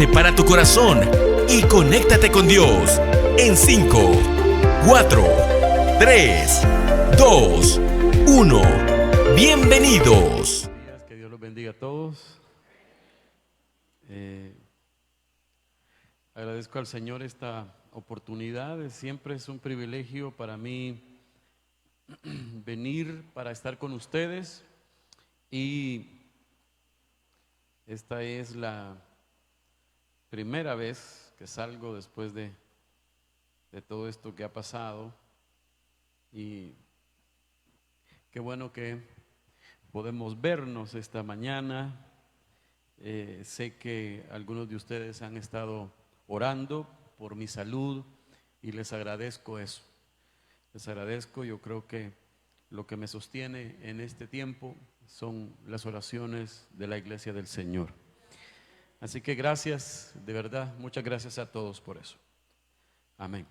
Prepara tu corazón y conéctate con Dios en 5, 4, 3, 2, 1. Bienvenidos. Que Dios los bendiga a todos. Agradezco al Señor esta oportunidad. Siempre es un privilegio para mí venir para estar con ustedes, y esta es la primera vez que salgo después de todo esto que ha pasado, y qué bueno que podemos vernos esta mañana. Sé que algunos de ustedes han estado orando por mi salud y les agradezco eso. Les agradezco. Yo creo que lo que me sostiene en este tiempo son las oraciones de la iglesia del Señor. Así que gracias, de verdad, muchas gracias a todos por eso. Amén.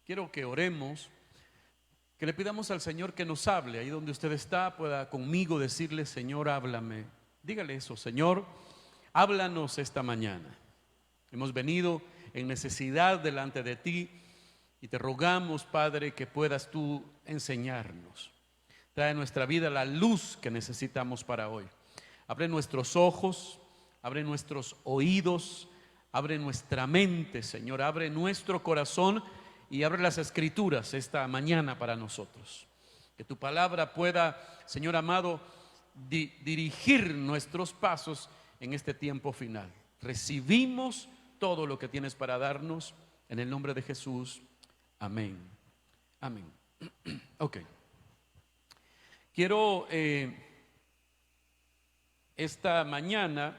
Quiero que oremos, que le pidamos al Señor que nos hable. Ahí donde usted está, pueda conmigo decirle: Señor, háblame. Dígale eso: Señor, háblanos esta mañana. Hemos venido en necesidad delante de ti y te rogamos, Padre, que puedas tú enseñarnos. Trae a nuestra vida la luz que necesitamos para hoy. Abre nuestros ojos, abre nuestros oídos, abre nuestra mente, Señor, abre nuestro corazón y abre las escrituras esta mañana para nosotros. Que tu palabra pueda, Señor amado, dirigir nuestros pasos en este tiempo final. Recibimos todo lo que tienes para darnos en el nombre de Jesús. Amén. Amén. Ok. Quiero esta mañana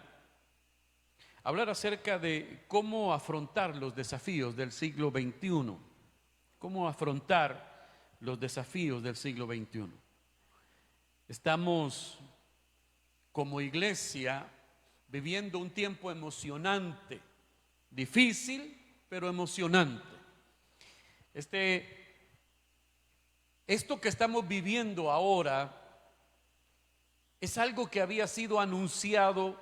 hablar acerca de cómo afrontar los desafíos del siglo XXI. Cómo afrontar los desafíos del siglo XXI. Estamos como iglesia viviendo un tiempo emocionante, difícil, pero emocionante. Esto que estamos viviendo ahora es algo que había sido anunciado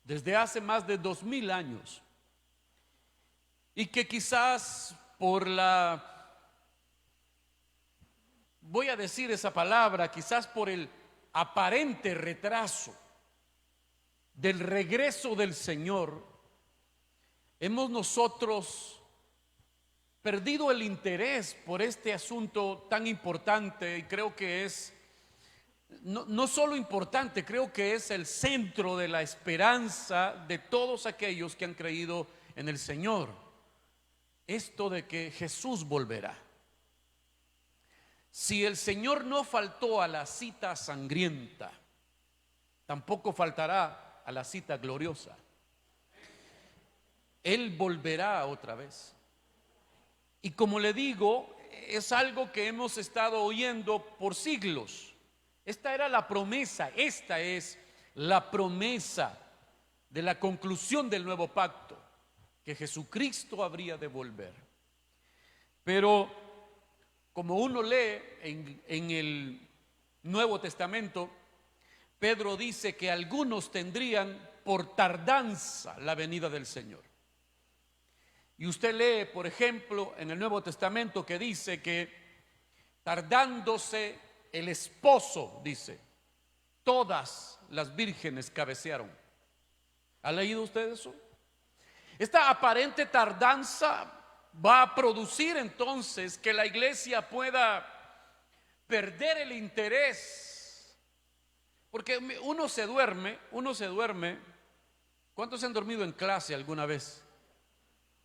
desde hace más de 2000 años, y que quizás por voy a decir esa palabra, quizás por el aparente retraso del regreso del Señor, hemos nosotros perdido el interés por este asunto tan importante. Y creo que es no solo importante, creo que es el centro de la esperanza de todos aquellos que han creído en el Señor. Esto de que Jesús volverá. Si el Señor no faltó a la cita sangrienta, tampoco faltará a la cita gloriosa. Él volverá otra vez. Y como le digo, es algo que hemos estado oyendo por siglos. Esta era la promesa, esta es la promesa de la conclusión del nuevo pacto, que Jesucristo habría de volver. Pero como uno lee en el Nuevo Testamento, Pedro dice que algunos tendrían por tardanza la venida del Señor. Y usted lee, por ejemplo, en el Nuevo Testamento que dice que tardándose el esposo, dice, todas las vírgenes cabecearon. ¿Ha leído usted eso? Esta aparente tardanza va a producir entonces que la iglesia pueda perder el interés, porque uno se duerme. ¿Cuántos se han dormido en clase alguna vez?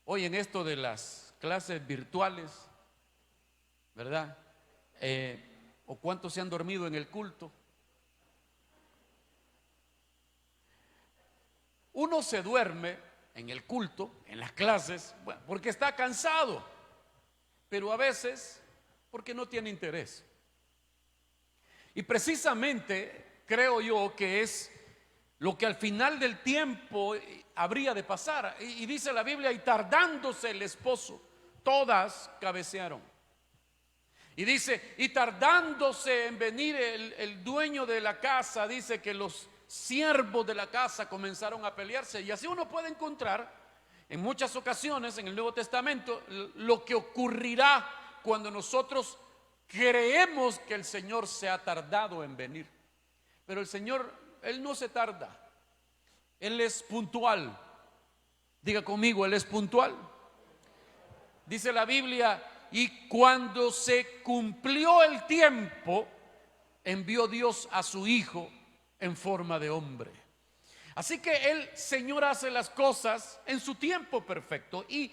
Hoy en esto de las clases virtuales, ¿verdad? ¿O cuántos se han dormido en el culto? Uno se duerme en el culto, en las clases, bueno, porque está cansado, pero a veces porque no tiene interés. Y precisamente creo yo que es lo que al final del tiempo habría de pasar. Y dice la Biblia: y tardándose el esposo, todas cabecearon. Y dice: y tardándose en venir el dueño de la casa, dice que los siervos de la casa comenzaron a pelearse. Y así uno puede encontrar en muchas ocasiones en el Nuevo Testamento lo que ocurrirá cuando nosotros creemos que el Señor se ha tardado en venir. Pero el Señor, Él no se tarda. Él es puntual. Diga conmigo, Él es puntual. Dice la Biblia, y cuando se cumplió el tiempo, envió Dios a su Hijo en forma de hombre. Así que el Señor hace las cosas en su tiempo perfecto. Y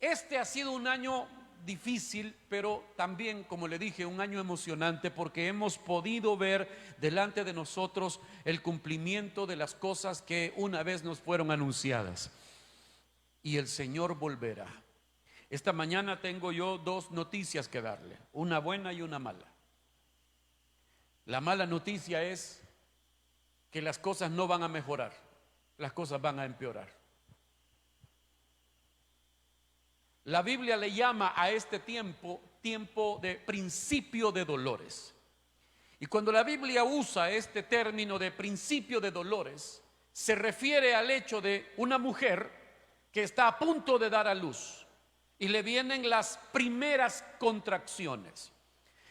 este ha sido un año difícil, pero también, como le dije, un año emocionante, porque hemos podido ver delante de nosotros el cumplimiento de las cosas que una vez nos fueron anunciadas. Y el Señor volverá. Esta mañana tengo yo dos noticias que darle, una buena y una mala. La mala noticia es que las cosas no van a mejorar, las cosas van a empeorar. La Biblia le llama a este tiempo, tiempo de principio de dolores. Y cuando la Biblia usa este término de principio de dolores, se refiere al hecho de una mujer que está a punto de dar a luz y le vienen las primeras contracciones.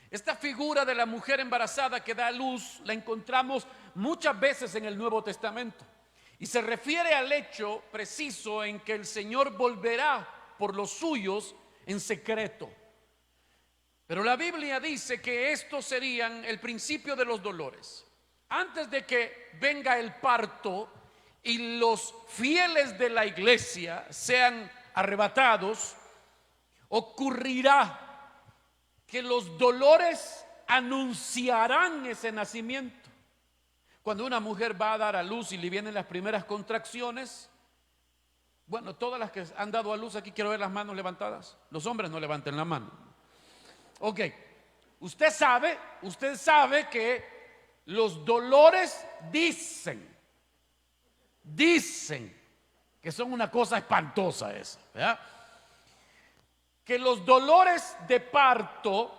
Esta figura de la mujer embarazada que da a luz la encontramos muchas veces en el Nuevo Testamento y se refiere al hecho preciso en que el Señor volverá por los suyos en secreto. Pero la Biblia dice que estos serían el principio de los dolores. Antes de que venga el parto y los fieles de la iglesia sean arrebatados, ocurrirá que los dolores anunciarán ese nacimiento. Cuando una mujer va a dar a luz y le vienen las primeras contracciones, bueno, todas las que han dado a luz aquí, quiero ver las manos levantadas. Los hombres no levanten la mano. Ok, usted sabe que los dolores dicen que son una cosa espantosa esa, ¿verdad? Que los dolores de parto,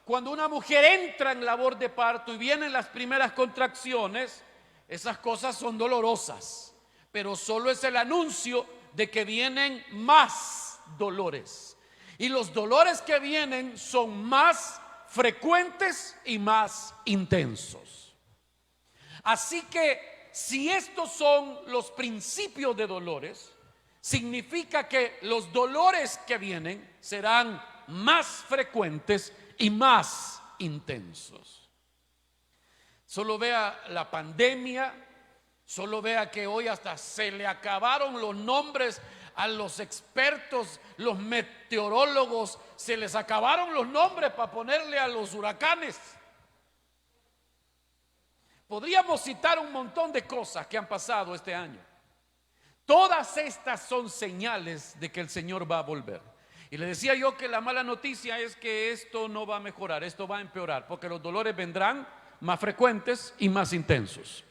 cuando una mujer entra en labor de parto y vienen las primeras contracciones, esas cosas son dolorosas, pero solo es el anuncio de que vienen más dolores. Y los dolores que vienen son más frecuentes y más intensos. Así que si estos son los principios de dolores, significa que los dolores que vienen serán más frecuentes y más intensos. Solo vea la pandemia, solo vea que hoy hasta se le acabaron los nombres a los expertos, los meteorólogos, se les acabaron los nombres para ponerle a los huracanes. Podríamos citar un montón de cosas que han pasado este año. Todas estas son señales de que el Señor va a volver. Y le decía yo que la mala noticia es que esto no va a mejorar, esto va a empeorar, porque los dolores vendrán más frecuentes y más intensos.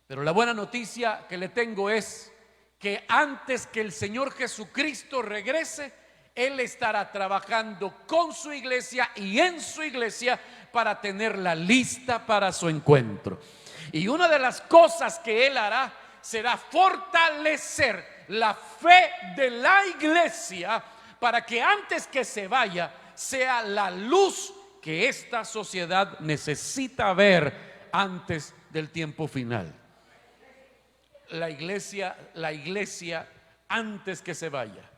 Pero la buena noticia que le tengo es que antes que el Señor Jesucristo regrese, Él estará trabajando con su iglesia y en su iglesia para tenerla lista para su encuentro. Y una de las cosas que Él hará será fortalecer la fe de la iglesia para que antes que se vaya sea la luz que esta sociedad necesita ver antes del tiempo final. La iglesia antes que se vaya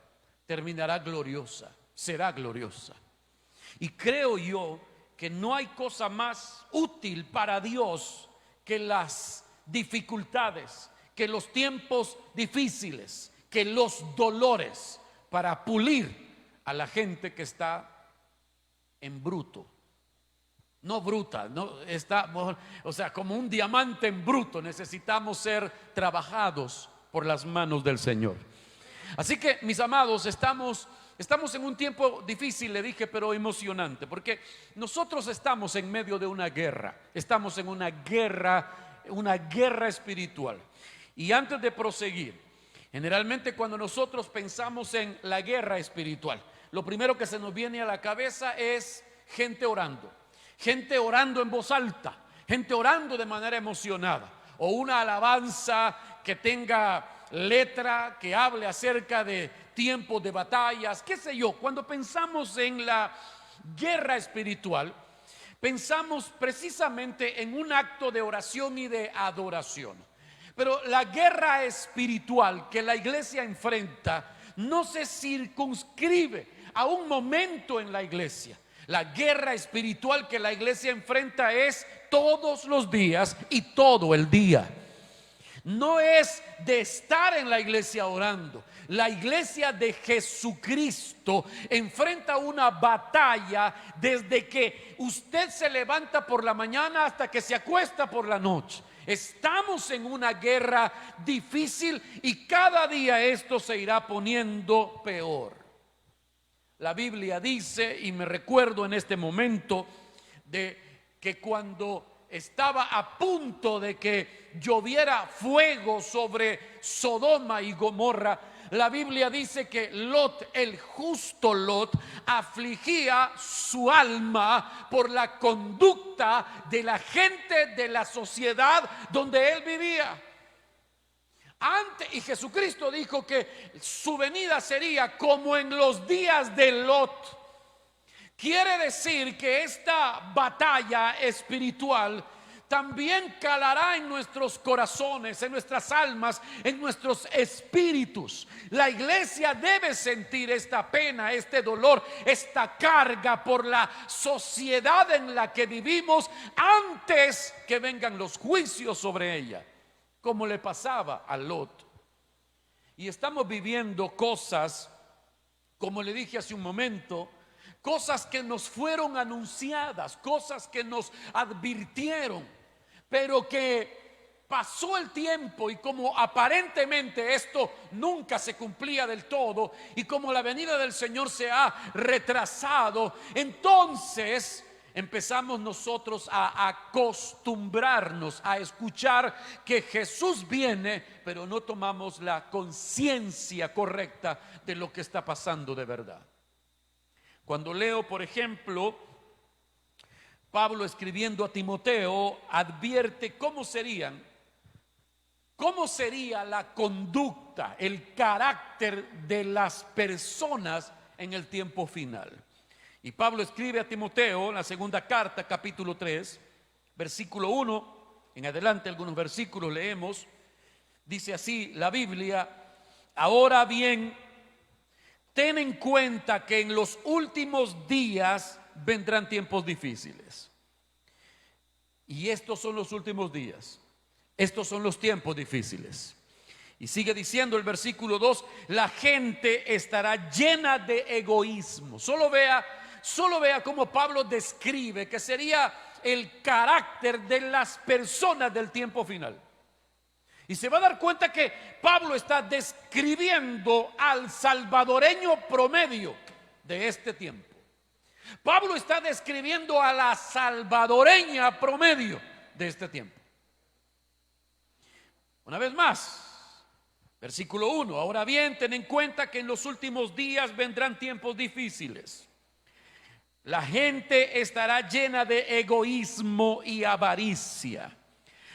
terminará gloriosa, será gloriosa. Y creo yo que no hay cosa más útil para Dios que las dificultades, que los tiempos difíciles, que los dolores, para pulir a la gente que está en bruto. No bruta, no está, o sea, como un diamante en bruto, necesitamos ser trabajados por las manos del Señor. Así que, mis amados, estamos en un tiempo difícil, le dije, pero emocionante, porque nosotros estamos en medio de una guerra, estamos en una guerra espiritual. Y antes de proseguir, generalmente cuando nosotros pensamos en la guerra espiritual, lo primero que se nos viene a la cabeza es gente orando en voz alta, gente orando de manera emocionada, o una alabanza que tenga letra, que hable acerca de tiempos de batallas, qué sé yo. Cuando pensamos en la guerra espiritual, pensamos precisamente en un acto de oración y de adoración. Pero la guerra espiritual que la iglesia enfrenta no se circunscribe a un momento en la iglesia. La guerra espiritual que la iglesia enfrenta es todos los días y todo el día. No es de estar en la iglesia orando. La iglesia de Jesucristo enfrenta una batalla desde que usted se levanta por la mañana hasta que se acuesta por la noche. Estamos en una guerra difícil y cada día esto se irá poniendo peor. La Biblia dice, y me recuerdo en este momento, de que cuando estaba a punto de que lloviera fuego sobre Sodoma y Gomorra, la Biblia dice que Lot, el justo Lot, afligía su alma por la conducta de la gente de la sociedad donde él vivía. Y Jesucristo dijo que su venida sería como en los días de Lot. Quiere decir que esta batalla espiritual también calará en nuestros corazones, en nuestras almas, en nuestros espíritus. La iglesia debe sentir esta pena, este dolor, esta carga por la sociedad en la que vivimos antes que vengan los juicios sobre ella, como le pasaba a Lot. Y estamos viviendo cosas, como le dije hace un momento, cosas que nos fueron anunciadas, cosas que nos advirtieron, pero que pasó el tiempo y como aparentemente esto nunca se cumplía del todo y como la venida del Señor se ha retrasado, entonces empezamos nosotros a acostumbrarnos a escuchar que Jesús viene, pero no tomamos la conciencia correcta de lo que está pasando de verdad. Cuando leo, por ejemplo, Pablo escribiendo a Timoteo, advierte cómo sería la conducta, el carácter de las personas en el tiempo final. Y Pablo escribe a Timoteo en la segunda carta, capítulo 3, versículo 1, en adelante algunos versículos leemos, dice así la Biblia: ahora bien, ten en cuenta que en los últimos días vendrán tiempos difíciles. Y estos son los últimos días. Estos son los tiempos difíciles. Y sigue diciendo el versículo 2: la gente estará llena de egoísmo. Solo vea cómo Pablo describe que sería el carácter de las personas del tiempo final. Y se va a dar cuenta que Pablo está describiendo al salvadoreño promedio de este tiempo. Pablo está describiendo a la salvadoreña promedio de este tiempo. Una vez más, versículo 1: ahora bien, ten en cuenta que en los últimos días vendrán tiempos difíciles. La gente estará llena de egoísmo y avaricia.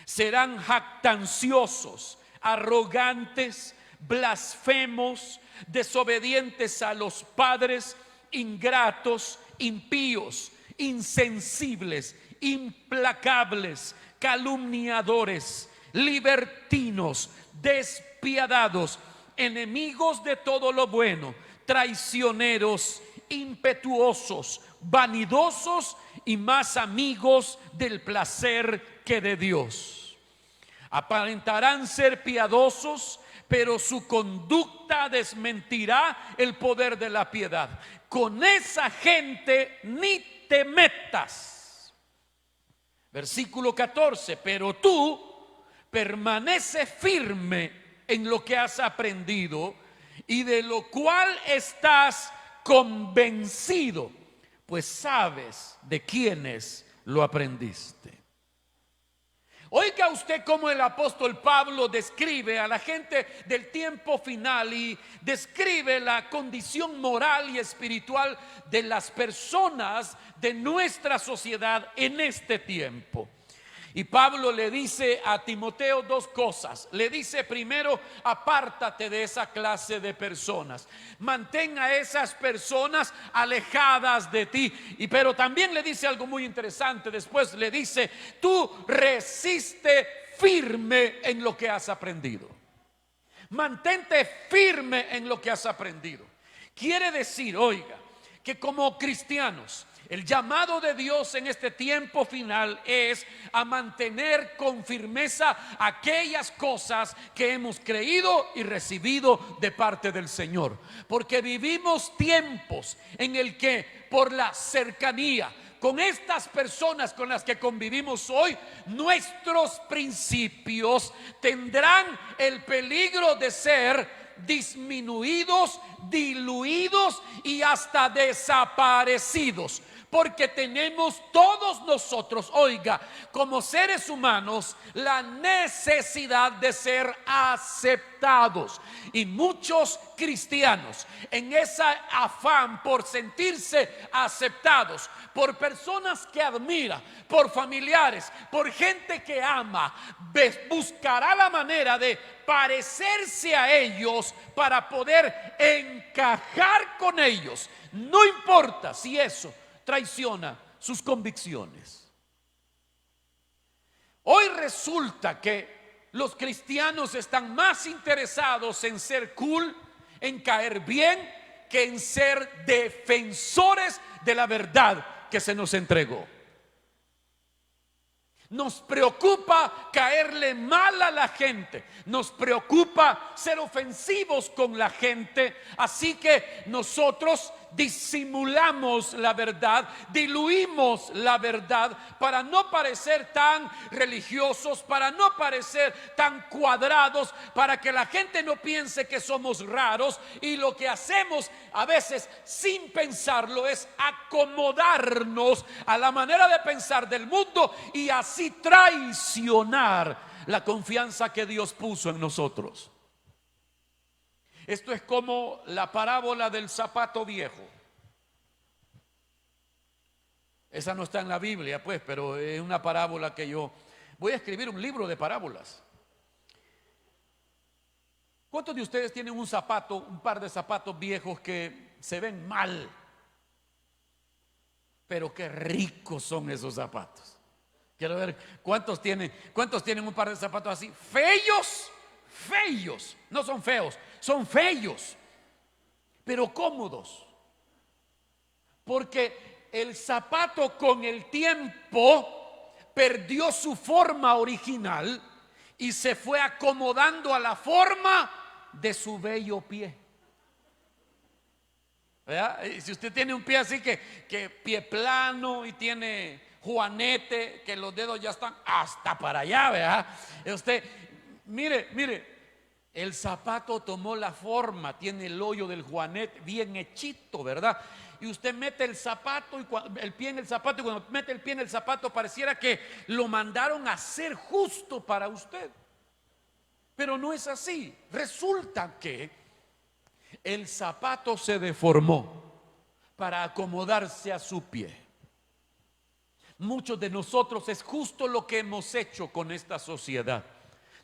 Serán jactanciosos, arrogantes, blasfemos, desobedientes a los padres, ingratos, impíos, insensibles, implacables, calumniadores, libertinos, despiadados, enemigos de todo lo bueno, traicioneros, impetuosos, vanidosos y más amigos del placer que de Dios. Aparentarán ser piadosos, pero su conducta desmentirá el poder de la piedad. Con esa gente ni te metas. Versículo 14: pero tú permanece firme en lo que has aprendido y de lo cual estás convencido, pues sabes de quiénes lo aprendiste. Oiga usted cómo el apóstol Pablo describe a la gente del tiempo final y describe la condición moral y espiritual de las personas de nuestra sociedad en este tiempo. Y Pablo le dice a Timoteo dos cosas. Le dice primero, apártate de esa clase de personas. Mantén a esas personas alejadas de ti. Pero también le dice algo muy interesante. Después le dice, tú resiste firme en lo que has aprendido. Mantente firme en lo que has aprendido. Quiere decir, oiga, que como cristianos, el llamado de Dios en este tiempo final es a mantener con firmeza aquellas cosas que hemos creído y recibido de parte del Señor. Porque vivimos tiempos en el que por la cercanía con estas personas con las que convivimos hoy, nuestros principios tendrán el peligro de ser disminuidos, diluidos y hasta desaparecidos. Porque tenemos todos nosotros, oiga, como seres humanos, la necesidad de ser aceptados. Y muchos cristianos, en ese afán por sentirse aceptados, por personas que admira, por familiares, por gente que ama, buscará la manera de parecerse a ellos para poder encajar con ellos. No importa si eso traiciona sus convicciones. Hoy resulta que los cristianos están más interesados en ser cool, en caer bien, que en ser defensores de la verdad que se nos entregó. Nos preocupa caerle mal a la gente, nos preocupa ser ofensivos con la gente, así que nosotros disimulamos la verdad, diluimos la verdad para no parecer tan religiosos, para no parecer tan cuadrados, para que la gente no piense que somos raros. Y lo que hacemos a veces sin pensarlo es acomodarnos a la manera de pensar del mundo y así traicionar la confianza que Dios puso en nosotros. Esto es como la parábola del zapato viejo. Esa no está en la Biblia, pues, pero es una parábola que yo voy a escribir un libro de parábolas. ¿Cuántos de ustedes tienen un par de zapatos viejos que se ven mal? Pero qué ricos son esos zapatos. Quiero ver cuántos tienen un par de zapatos así, feos. No son feos, son feos, pero cómodos. Porque el zapato con el tiempo perdió su forma original y se fue acomodando a la forma de su bello pie. ¿Verdad? Y si usted tiene un pie así que pie plano y tiene juanete, que los dedos ya están hasta para allá, ¿verdad? Usted, mire, el zapato tomó la forma, tiene el hoyo del juanete bien hechito, ¿verdad? Y usted mete el zapato y el pie en el zapato, y cuando mete el pie en el zapato pareciera que lo mandaron a hacer justo para usted. Pero no es así. Resulta que el zapato se deformó para acomodarse a su pie. Muchos de nosotros es justo lo que hemos hecho con esta sociedad.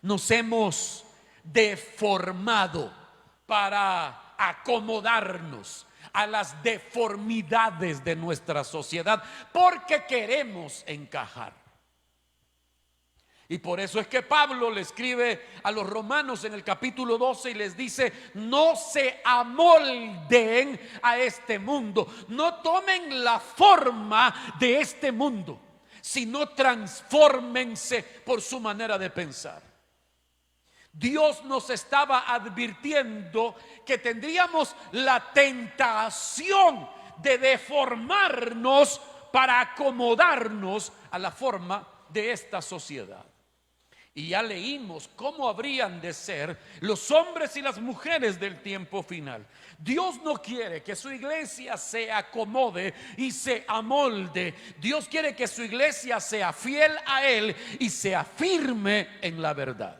Nos hemos deformado para acomodarnos a las deformidades de nuestra sociedad porque queremos encajar. Y por eso es que Pablo le escribe a los romanos en el capítulo 12 y les dice: no se amolden a este mundo, no tomen la forma de este mundo, sino transfórmense por su manera de pensar. Dios nos estaba advirtiendo que tendríamos la tentación de deformarnos para acomodarnos a la forma de esta sociedad. Y ya leímos cómo habrían de ser los hombres y las mujeres del tiempo final. Dios no quiere que su iglesia se acomode y se amolde. Dios quiere que su iglesia sea fiel a Él y sea firme en la verdad.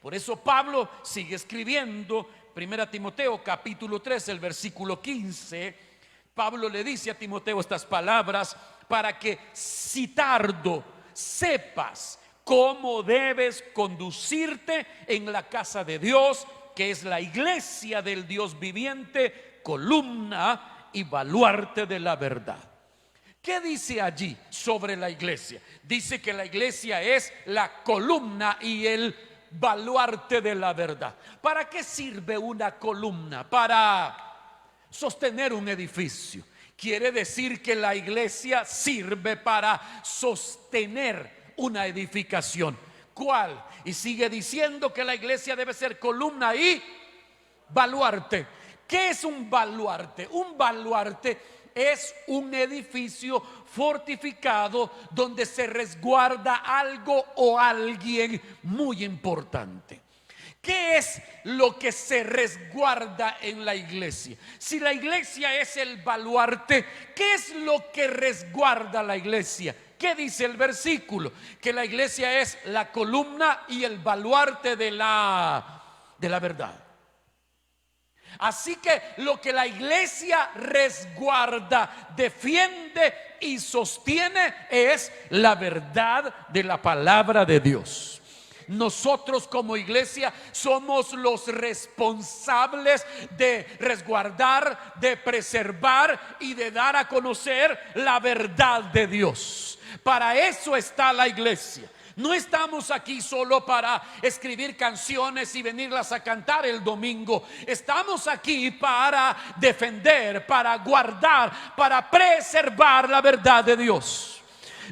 Por eso Pablo sigue escribiendo 1 Timoteo capítulo 3, el versículo 15. Pablo le dice a Timoteo estas palabras para que si tardo, sepas cómo debes conducirte en la casa de Dios, que es la iglesia del Dios viviente, columna y baluarte de la verdad. ¿Qué dice allí sobre la iglesia? Dice que la iglesia es la columna y el baluarte de la verdad. ¿Para qué sirve una columna? Para sostener un edificio. Quiere decir que la iglesia sirve para sostener una edificación. ¿Cuál? Y sigue diciendo que la iglesia debe ser columna y baluarte. ¿Qué es un baluarte? Un baluarte es un edificio fortificado donde se resguarda algo o alguien muy importante. ¿Qué es lo que se resguarda en la iglesia? Si la iglesia es el baluarte, ¿qué es lo que resguarda la iglesia? ¿Qué dice el versículo? Que la iglesia es la columna y el baluarte de la verdad. Así que lo que la iglesia resguarda, defiende y sostiene es la verdad de la palabra de Dios. Nosotros como iglesia somos los responsables de resguardar, de preservar y de dar a conocer la verdad de Dios. Para eso está la iglesia. No estamos aquí solo para escribir canciones y venirlas a cantar el domingo. Estamos aquí para defender, para guardar, para preservar la verdad de Dios.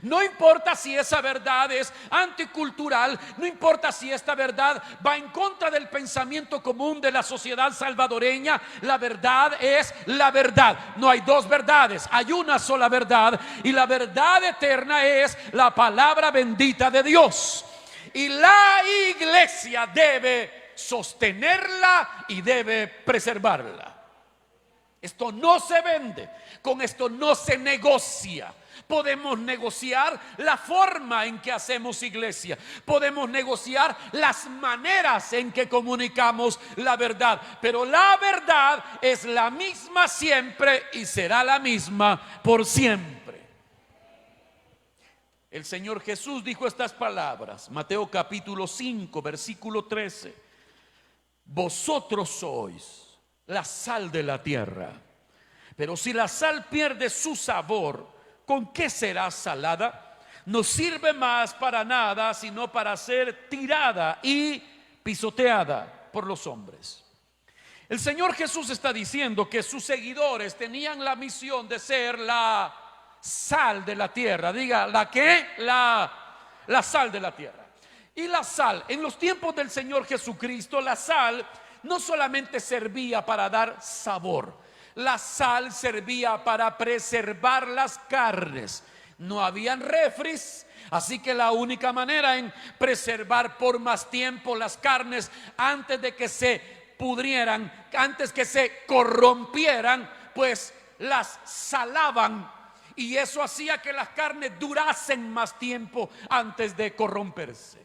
No importa si esa verdad es anticultural, no importa si esta verdad va en contra del pensamiento común de la sociedad salvadoreña. La verdad es la verdad. No hay dos verdades, hay una sola verdad, y la verdad eterna es la palabra bendita de Dios. Y la iglesia debe sostenerla y debe preservarla. Esto no se vende, con esto no se negocia. Podemos negociar la forma en que hacemos iglesia, podemos negociar las maneras en que comunicamos la verdad, pero la verdad es la misma siempre y será la misma por siempre. El Señor Jesús dijo estas palabras, Mateo capítulo 5 versículo 13: vosotros sois la sal de la tierra, pero si la sal pierde su sabor, ¿con qué será salada? No sirve más para nada, sino para ser tirada y pisoteada por los hombres. El Señor Jesús está diciendo que sus seguidores tenían la misión de ser la sal de la tierra. Diga, ¿la qué? La sal de la tierra. Y la sal, en los tiempos del Señor Jesucristo, la sal no solamente servía para dar sabor. La sal servía para preservar las carnes. No habían refris, así que la única manera en preservar por más tiempo las carnes antes de que se pudrieran, antes que se corrompieran, pues las salaban, y eso hacía que las carnes durasen más tiempo antes de corromperse.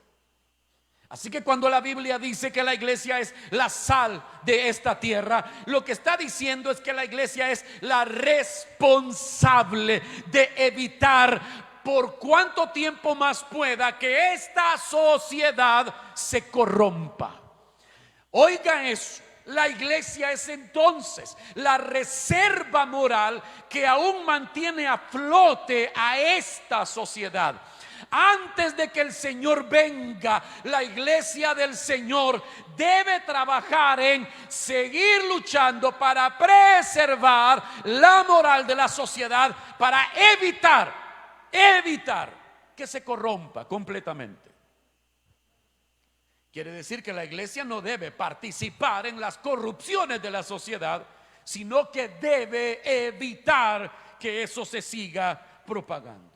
Así que cuando la Biblia dice que la iglesia es la sal de esta tierra, lo que está diciendo es que la iglesia es la responsable de evitar por cuánto tiempo más pueda que esta sociedad se corrompa. Oigan eso, la iglesia es entonces la reserva moral que aún mantiene a flote a esta sociedad. Antes de que el Señor venga, la iglesia del Señor debe trabajar en seguir luchando para preservar la moral de la sociedad, para evitar que se corrompa completamente. Quiere decir que la iglesia no debe participar en las corrupciones de la sociedad, sino que debe evitar que eso se siga propagando.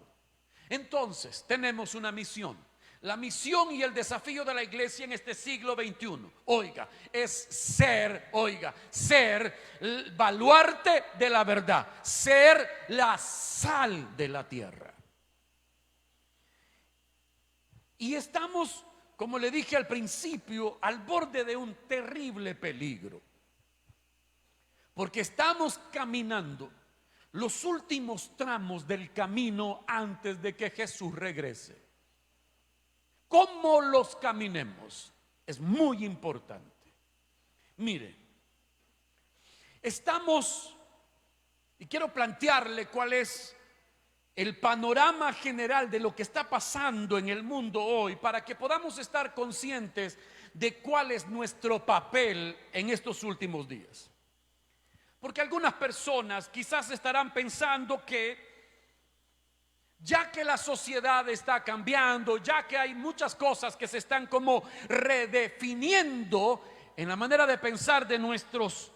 Entonces tenemos una misión. La misión y el desafío de la iglesia en este siglo XXI, oiga, es ser el baluarte de la verdad, ser la sal de la tierra. Y estamos, como le dije al principio, al borde de un terrible peligro, porque estamos caminando los últimos tramos del camino antes de que Jesús regrese. cómo los caminemos es muy importante. Mire, estamos, y quiero plantearle cuál es el panorama general de lo que está pasando en el mundo hoy, para que podamos estar conscientes de cuál es nuestro papel en estos últimos días. Porque algunas personas quizás estarán pensando que ya que la sociedad está cambiando, ya que hay muchas cosas que se están como redefiniendo en la manera de pensar de nuestros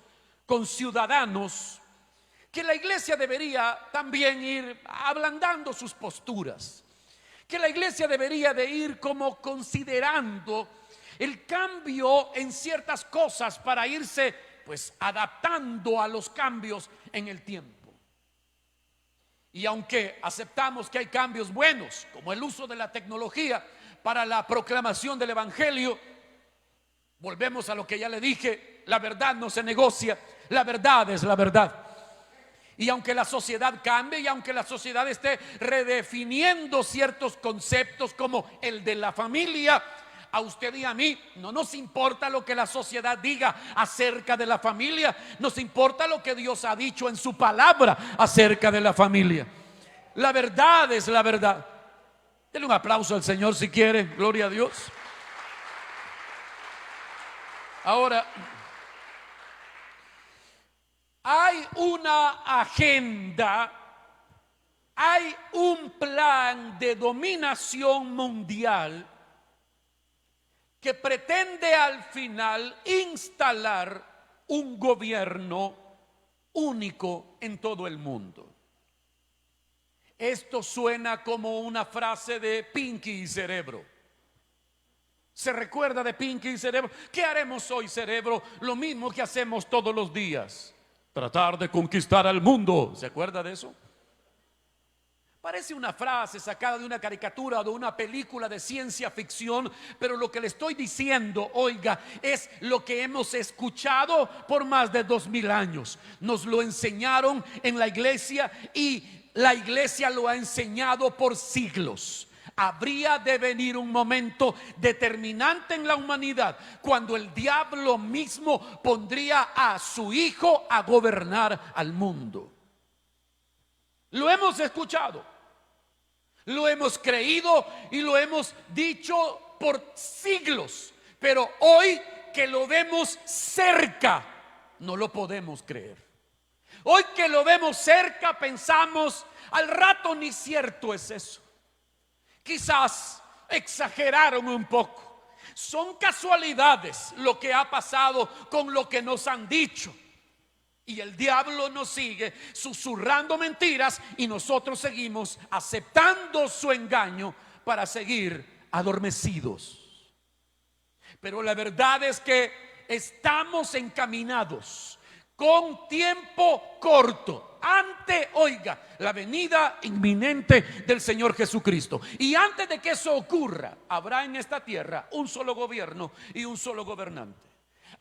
conciudadanos, que la iglesia debería también ir ablandando sus posturas, que la iglesia debería de ir como considerando el cambio en ciertas cosas para irse pues adaptando a los cambios en el tiempo. Y aunque aceptamos que hay cambios buenos, como el uso de la tecnología para la proclamación del evangelio, volvemos a lo que ya le dije: la verdad no se negocia, la verdad es la verdad. Y aunque la sociedad cambie, y aunque la sociedad esté redefiniendo ciertos conceptos como el de la familia, a usted y a mí no nos importa lo que la sociedad diga acerca de la familia. Nos importa lo que Dios ha dicho en su palabra acerca de la familia. La verdad es la verdad. Denle un aplauso al Señor si quiere. Gloria a Dios. Ahora, hay una agenda, hay un plan de dominación mundial que pretende al final instalar un gobierno único en todo el mundo. Esto suena como una frase de Pinky y Cerebro. ¿Se recuerda de Pinky y Cerebro? ¿Qué haremos hoy, Cerebro? Lo mismo que hacemos todos los días: tratar de conquistar al mundo. ¿Se acuerda de eso? Parece una frase sacada de una caricatura o de una película de ciencia ficción, pero lo que le estoy diciendo, oiga, es lo que hemos escuchado por más de 2000 años. Nos lo enseñaron en la iglesia y la iglesia lo ha enseñado por siglos. Habría de venir un momento determinante en la humanidad cuando el diablo mismo pondría a su hijo a gobernar al mundo. Lo hemos escuchado, lo hemos creído y lo hemos dicho por siglos, pero hoy que lo vemos cerca no lo podemos creer. Hoy que lo vemos cerca pensamos: al rato ni cierto es eso. Quizás exageraron un poco. Son casualidades lo que ha pasado con lo que nos han dicho. Y el diablo nos sigue susurrando mentiras y nosotros seguimos aceptando su engaño para seguir adormecidos. Pero la verdad es que estamos encaminados con tiempo corto ante, oiga, la venida inminente del Señor Jesucristo. Y antes de que eso ocurra, habrá en esta tierra un solo gobierno y un solo gobernante.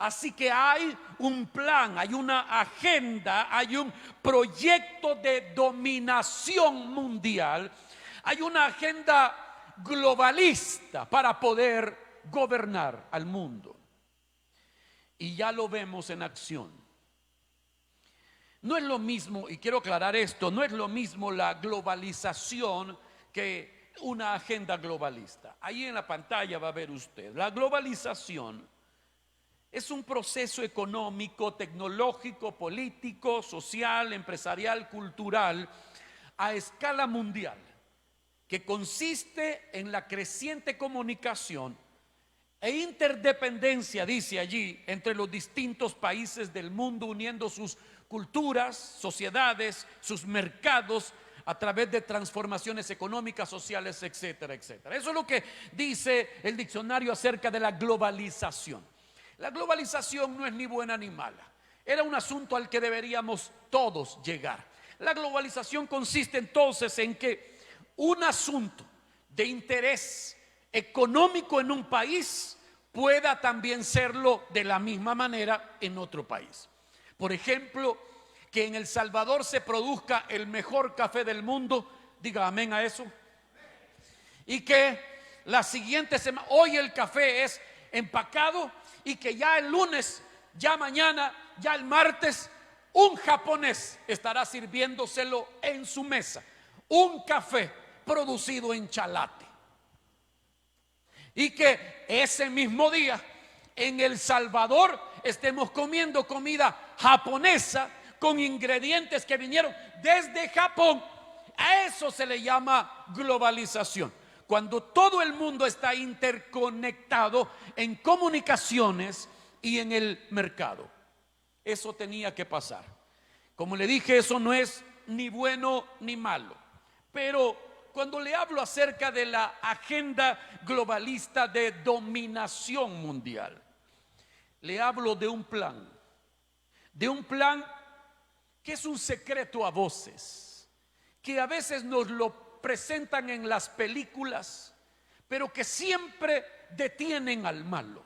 Así que hay un plan, hay una agenda, hay un proyecto de dominación mundial, hay una agenda globalista para poder gobernar al mundo. Y ya lo vemos en acción. No es lo mismo, y quiero aclarar esto, no es lo mismo la globalización que una agenda globalista. Ahí en la pantalla va a ver usted, la globalización es un proceso económico, tecnológico, político, social, empresarial, cultural a escala mundial, que consiste en la creciente comunicación e interdependencia, dice allí, entre los distintos países del mundo, uniendo sus culturas, sociedades, sus mercados a través de transformaciones económicas, sociales, etcétera, etcétera. Eso es lo que dice el diccionario acerca de la globalización. La globalización no es ni buena ni mala. Era un asunto al que deberíamos todos llegar. La globalización consiste entonces en que un asunto de interés económico en un país pueda también serlo de la misma manera en otro país. Por ejemplo, que en El Salvador se produzca el mejor café del mundo, diga amén a eso. Y que la siguiente semana, hoy el café es empacado y que ya el lunes, ya mañana, ya el martes, un japonés estará sirviéndoselo en su mesa. Un café producido en Chalate. Y que ese mismo día en El Salvador estemos comiendo comida japonesa con ingredientes que vinieron desde Japón. A eso se le llama globalización. Cuando todo el mundo está interconectado en comunicaciones y en el mercado. Eso tenía que pasar. Como le dije, eso no es ni bueno ni malo. Pero cuando le hablo acerca de la agenda globalista de dominación mundial, le hablo de un plan que es un secreto a voces, que a veces nos lo presentan en las películas, pero que siempre detienen al malo.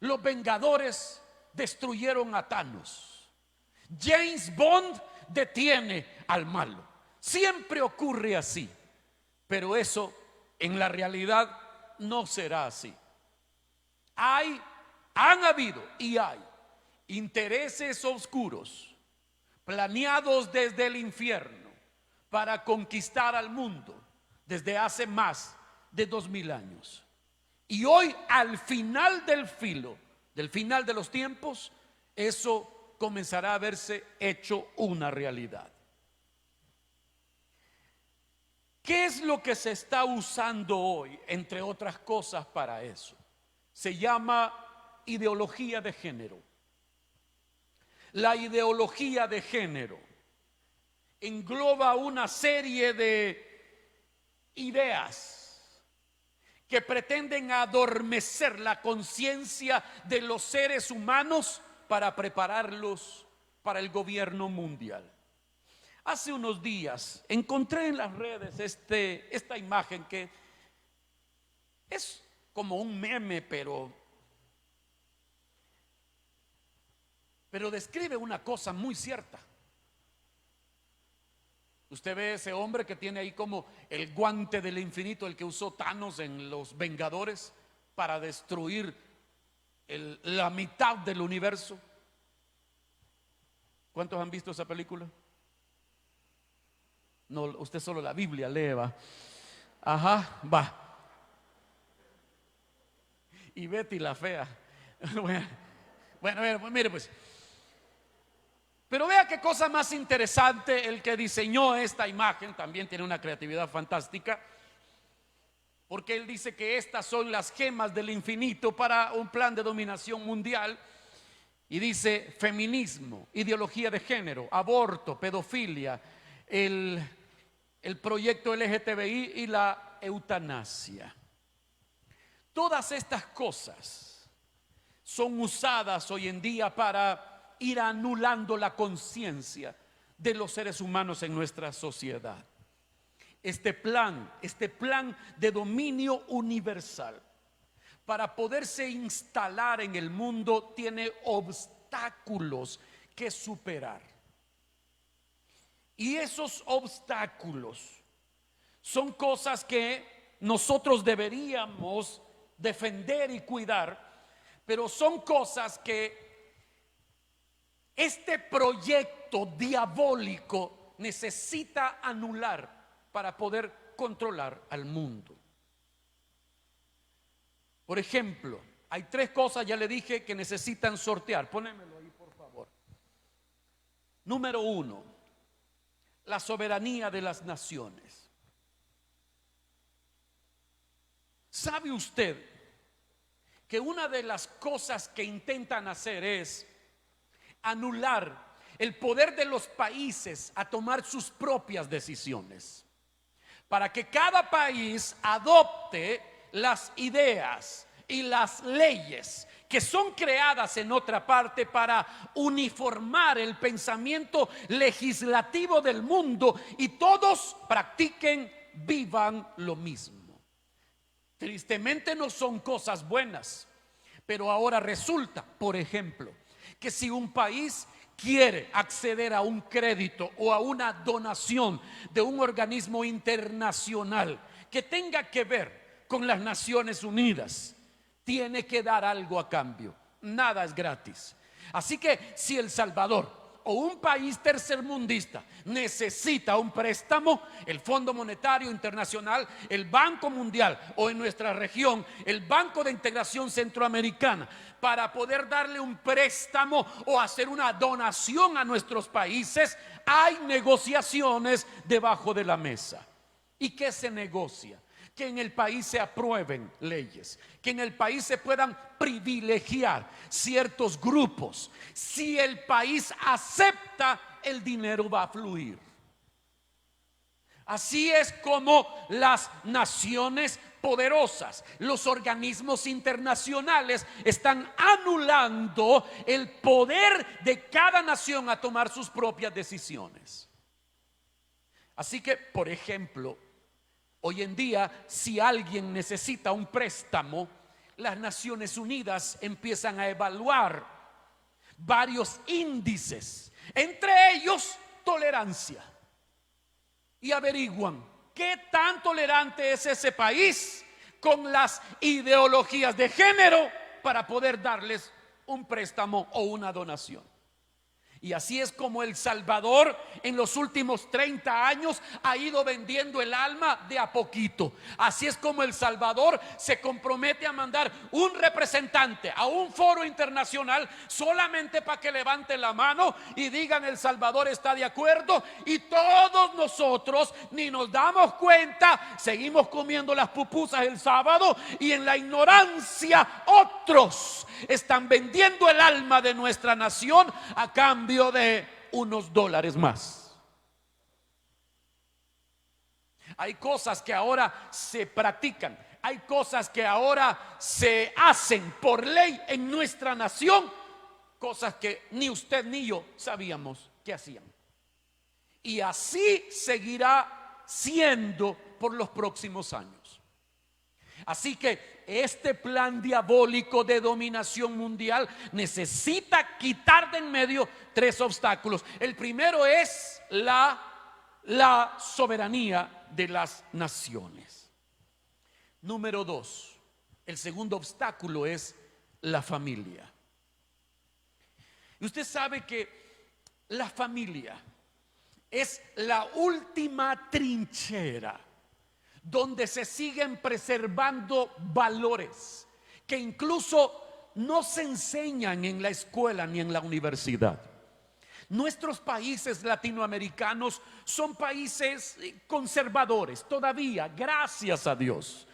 Los Vengadores destruyeron a Thanos. James Bond detiene al malo. Siempre ocurre así, pero eso en la realidad no será así. Han habido y hay intereses oscuros planeados desde el infierno para conquistar al mundo desde hace más de 2000 años. Y hoy, al final del final de los tiempos, eso comenzará a verse hecho una realidad. ¿Qué es lo que se está usando hoy, entre otras cosas, para eso? Se llama ideología de género. La ideología de género engloba una serie de ideas que pretenden adormecer la conciencia de los seres humanos para prepararlos para el gobierno mundial. Hace unos días encontré en las redes esta imagen que es como un meme, pero describe una cosa muy cierta. Usted ve ese hombre que tiene ahí como el guante del infinito, el que usó Thanos en Los Vengadores para destruir la mitad del universo. ¿Cuántos han visto esa película? No, usted solo la Biblia lee, va. Ajá, va. Y Betty la fea. Bueno, mire pues. Pero vea qué cosa más interesante. El que diseñó esta imagen también tiene una creatividad fantástica, porque él dice que estas son las gemas del infinito para un plan de dominación mundial. Y dice feminismo, ideología de género, aborto, pedofilia, el proyecto LGTBI y la eutanasia. Todas estas cosas son usadas hoy en día para ir anulando la conciencia de los seres humanos en nuestra sociedad. Este plan de dominio universal, para poderse instalar en el mundo, tiene obstáculos que superar. Y esos obstáculos son cosas que nosotros deberíamos defender y cuidar, pero son cosas que este proyecto diabólico necesita anular para poder controlar al mundo. Por ejemplo, hay 3 cosas, ya le dije, que necesitan sortear. Pónemelo ahí, por favor. Número 1, la soberanía de las naciones. ¿Sabe usted que una de las cosas que intentan hacer es anular el poder de los países a tomar sus propias decisiones, para que cada país adopte las ideas y las leyes que son creadas en otra parte para uniformar el pensamiento legislativo del mundo y todos practiquen, vivan lo mismo? Tristemente no son cosas buenas, pero ahora resulta, por ejemplo, que si un país quiere acceder a un crédito o a una donación de un organismo internacional que tenga que ver con las Naciones Unidas, tiene que dar algo a cambio. Nada es gratis. Así que si El Salvador o un país tercermundista necesita un préstamo, el Fondo Monetario Internacional, el Banco Mundial o en nuestra región el Banco de Integración Centroamericana, para poder darle un préstamo o hacer una donación a nuestros países, hay negociaciones debajo de la mesa. ¿Y qué se negocia? Que en el país se aprueben leyes, que en el país se puedan privilegiar ciertos grupos. Si el país acepta, el dinero va a fluir. Así es como las naciones poderosas, los organismos internacionales están anulando el poder de cada nación a tomar sus propias decisiones. Así que, por ejemplo, hoy en día, si alguien necesita un préstamo, las Naciones Unidas empiezan a evaluar varios índices, entre ellos tolerancia, y averiguan qué tan tolerante es ese país con las ideologías de género para poder darles un préstamo o una donación. Y así es como El Salvador en los últimos 30 años ha ido vendiendo el alma de a poquito. Así es como El Salvador se compromete a mandar un representante a un foro internacional solamente para que levanten la mano y digan: El Salvador está de acuerdo, y todos nosotros ni nos damos cuenta, seguimos comiendo las pupusas el sábado, y en la ignorancia otros están vendiendo el alma de nuestra nación a cambio de unos dólares más. Hay cosas que ahora se practican, hay cosas que ahora se hacen por ley en nuestra nación, cosas que ni usted ni yo sabíamos que hacían. Y así seguirá siendo por los próximos años. Así que este plan diabólico de dominación mundial necesita quitar de en medio tres obstáculos. El primero es la soberanía de las naciones. Número 2, el segundo obstáculo es la familia. Y usted sabe que la familia es la última trinchera donde se siguen preservando valores que incluso no se enseñan en la escuela ni en la universidad. Nuestros países latinoamericanos son países conservadores todavía, gracias a Dios,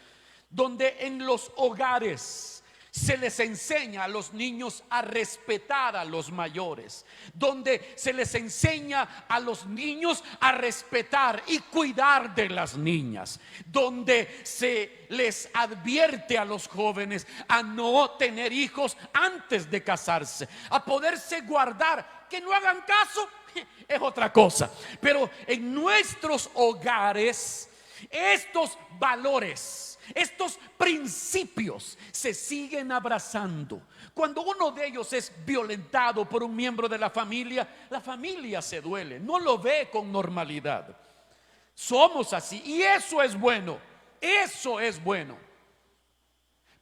donde en los hogares se les enseña a los niños a respetar a los mayores, donde se les enseña a los niños a respetar y cuidar de las niñas, donde se les advierte a los jóvenes a no tener hijos antes de casarse, a poderse guardar. Que no hagan caso es otra cosa, pero en nuestros hogares estos valores, estos principios se siguen abrazando. Cuando uno de ellos es violentado por un miembro de la familia se duele, no lo ve con normalidad. Somos así, y eso es bueno, eso es bueno.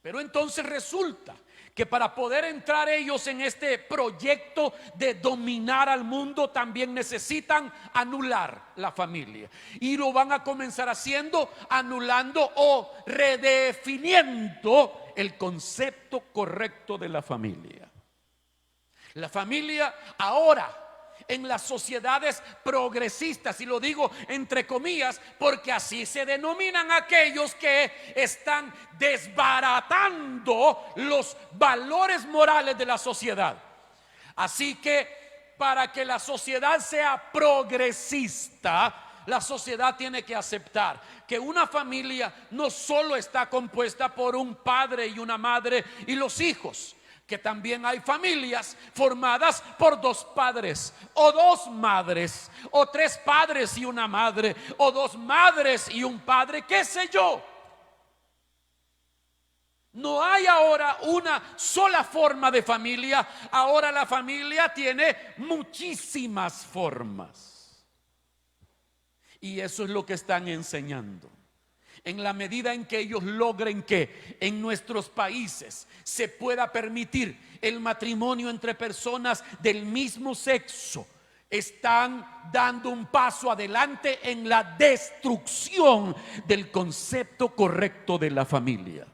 Pero entonces resulta que para poder entrar ellos en este proyecto de dominar al mundo, también necesitan anular la familia. Y lo van a comenzar haciendo, anulando o redefiniendo el concepto correcto de la familia. La familia ahora en las sociedades progresistas, y lo digo entre comillas porque así se denominan aquellos que están desbaratando los valores morales de la sociedad. Así que para que la sociedad sea progresista, la sociedad tiene que aceptar que una familia no solo está compuesta por un padre y una madre y los hijos, que también hay familias formadas por dos padres o dos madres, o tres padres y una madre, o dos madres y un padre, qué sé yo. No hay ahora una sola forma de familia, ahora la familia tiene muchísimas formas. Y eso es lo que están enseñando. en la medida en que ellos logren que en nuestros países se pueda permitir el matrimonio entre personas del mismo sexo, están dando un paso adelante en la destrucción del concepto correcto de la familia.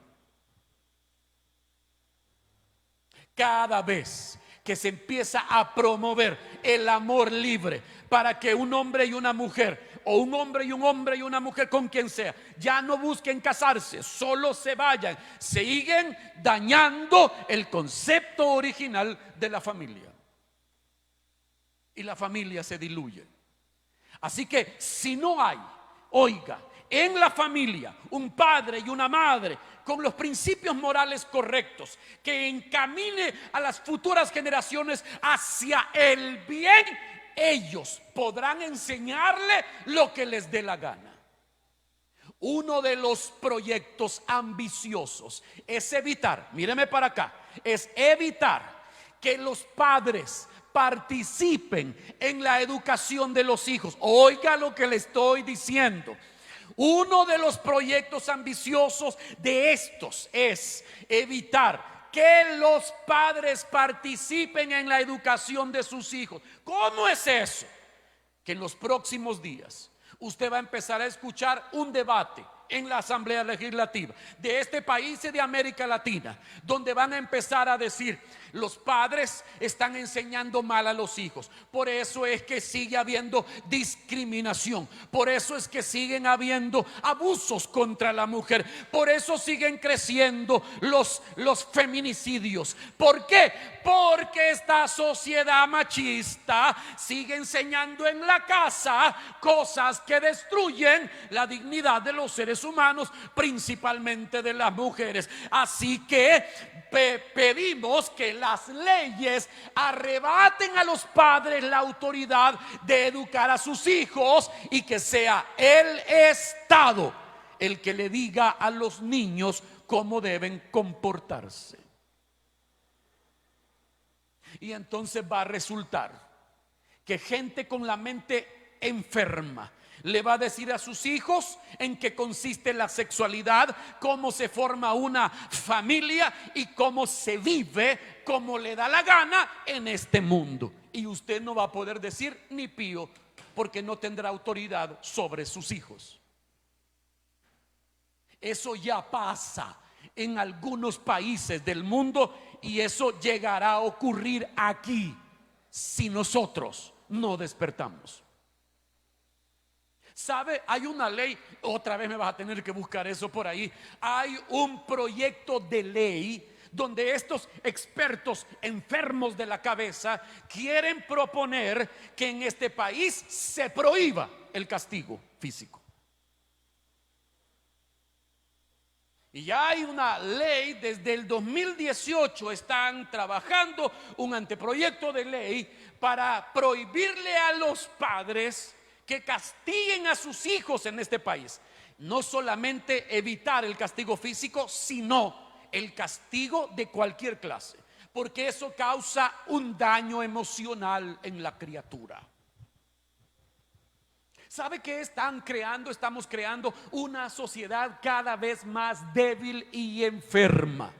Cada vez que se empieza a promover el amor libre para que un hombre y una mujer, o un hombre y una mujer, con quien sea, ya no busquen casarse, solo se vayan, siguen dañando el concepto original de la familia. Y la familia se diluye. Así que si no hay, oiga, en la familia un padre y una madre con los principios morales correctos, que encamine a las futuras generaciones hacia el bien, ellos podrán enseñarle lo que les dé la gana. Uno de los proyectos ambiciosos es evitar, míreme para acá, es evitar que los padres participen en la educación de los hijos. Oiga lo que le estoy diciendo. Uno de los proyectos ambiciosos de estos es evitar que los padres participen en la educación de sus hijos. ¿Cómo es eso? Que en los próximos días usted va a empezar a escuchar un debate en la Asamblea Legislativa de este país y de América Latina, donde van a empezar a decir: los padres están enseñando mal a los hijos, por eso es que sigue habiendo discriminación, por eso es que siguen habiendo abusos contra la mujer, por eso siguen creciendo los feminicidios. ¿Por qué? Porque esta sociedad machista sigue enseñando en la casa cosas que destruyen la dignidad de los seres humanos, principalmente de las mujeres. Así que pedimos que las leyes arrebaten a los padres la autoridad de educar a sus hijos y que sea el Estado el que le diga a los niños cómo deben comportarse. Y entonces va a resultar que gente con la mente enferma le va a decir a sus hijos en qué consiste la sexualidad, cómo se forma una familia y cómo se vive como le da la gana en este mundo. Y usted no va a poder decir ni pío, porque no tendrá autoridad sobre sus hijos. Eso ya pasa en algunos países del mundo y eso llegará a ocurrir aquí si nosotros no despertamos. ¿Sabe? Hay una ley, otra vez me vas a tener que buscar eso por ahí. Hay un proyecto de ley donde estos expertos enfermos de la cabeza quieren proponer que en este país se prohíba el castigo físico. Y ya hay una ley, desde el 2018 están trabajando un anteproyecto de ley para prohibirle a los padres que castiguen a sus hijos en este país. No solamente evitar el castigo físico, sino el castigo de cualquier clase, porque eso causa un daño emocional en la criatura. ¿Sabe qué están creando? Estamos creando una sociedad cada vez más débil y enferma,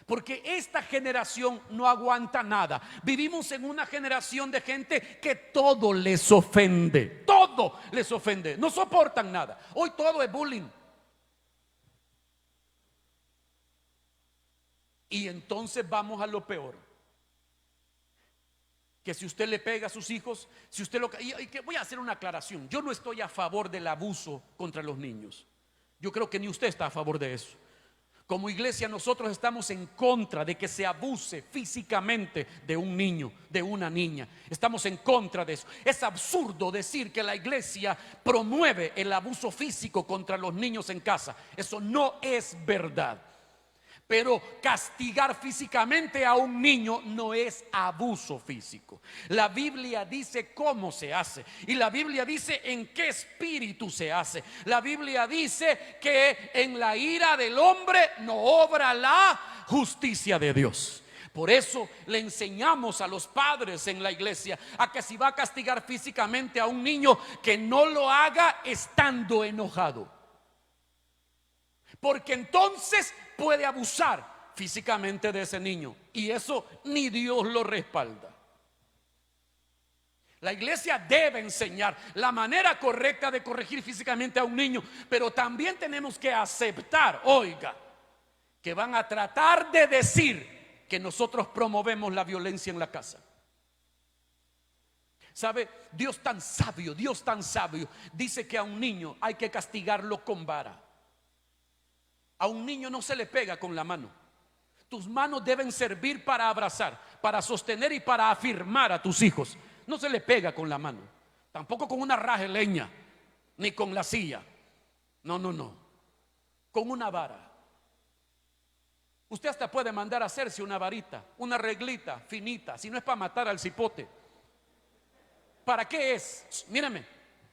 porque esta generación no aguanta nada. Vivimos en una generación de gente que todo les ofende. Todo les ofende. No soportan nada. Hoy todo es bullying. Y entonces vamos a lo peor. Que si usted le pega a sus hijos, si usted y que voy a hacer una aclaración. Yo no estoy a favor del abuso contra los niños. Yo creo que ni usted está a favor de eso. Como iglesia nosotros estamos en contra de que se abuse físicamente de un niño, de una niña. Estamos en contra de eso. Es absurdo decir que la iglesia promueve el abuso físico contra los niños en casa. Eso no es verdad. Pero castigar físicamente a un niño no es abuso físico. La Biblia dice cómo se hace, y la Biblia dice en qué espíritu se hace. La Biblia dice que en la ira del hombre no obra la justicia de Dios. Por eso le enseñamos a los padres en la iglesia a que si va a castigar físicamente a un niño, que no lo haga estando enojado. porque entonces puede abusar físicamente de ese niño, y eso ni Dios lo respalda. La iglesia debe enseñar la manera correcta de corregir físicamente a un niño, pero también tenemos que aceptar, oiga, que van a tratar de decir que nosotros promovemos la violencia en la casa. ¿Sabe? Dios tan sabio, dice que a un niño hay que castigarlo con vara. A un niño no se le pega con la mano. Tus manos deben servir para abrazar, para sostener y para afirmar a tus hijos. No se le pega con la mano, tampoco con una raja de leña, ni con la silla. No, con una vara. Usted hasta puede mandar a hacerse una varita, una reglita finita, si no es para matar al cipote. ¿Para qué es? Mírame,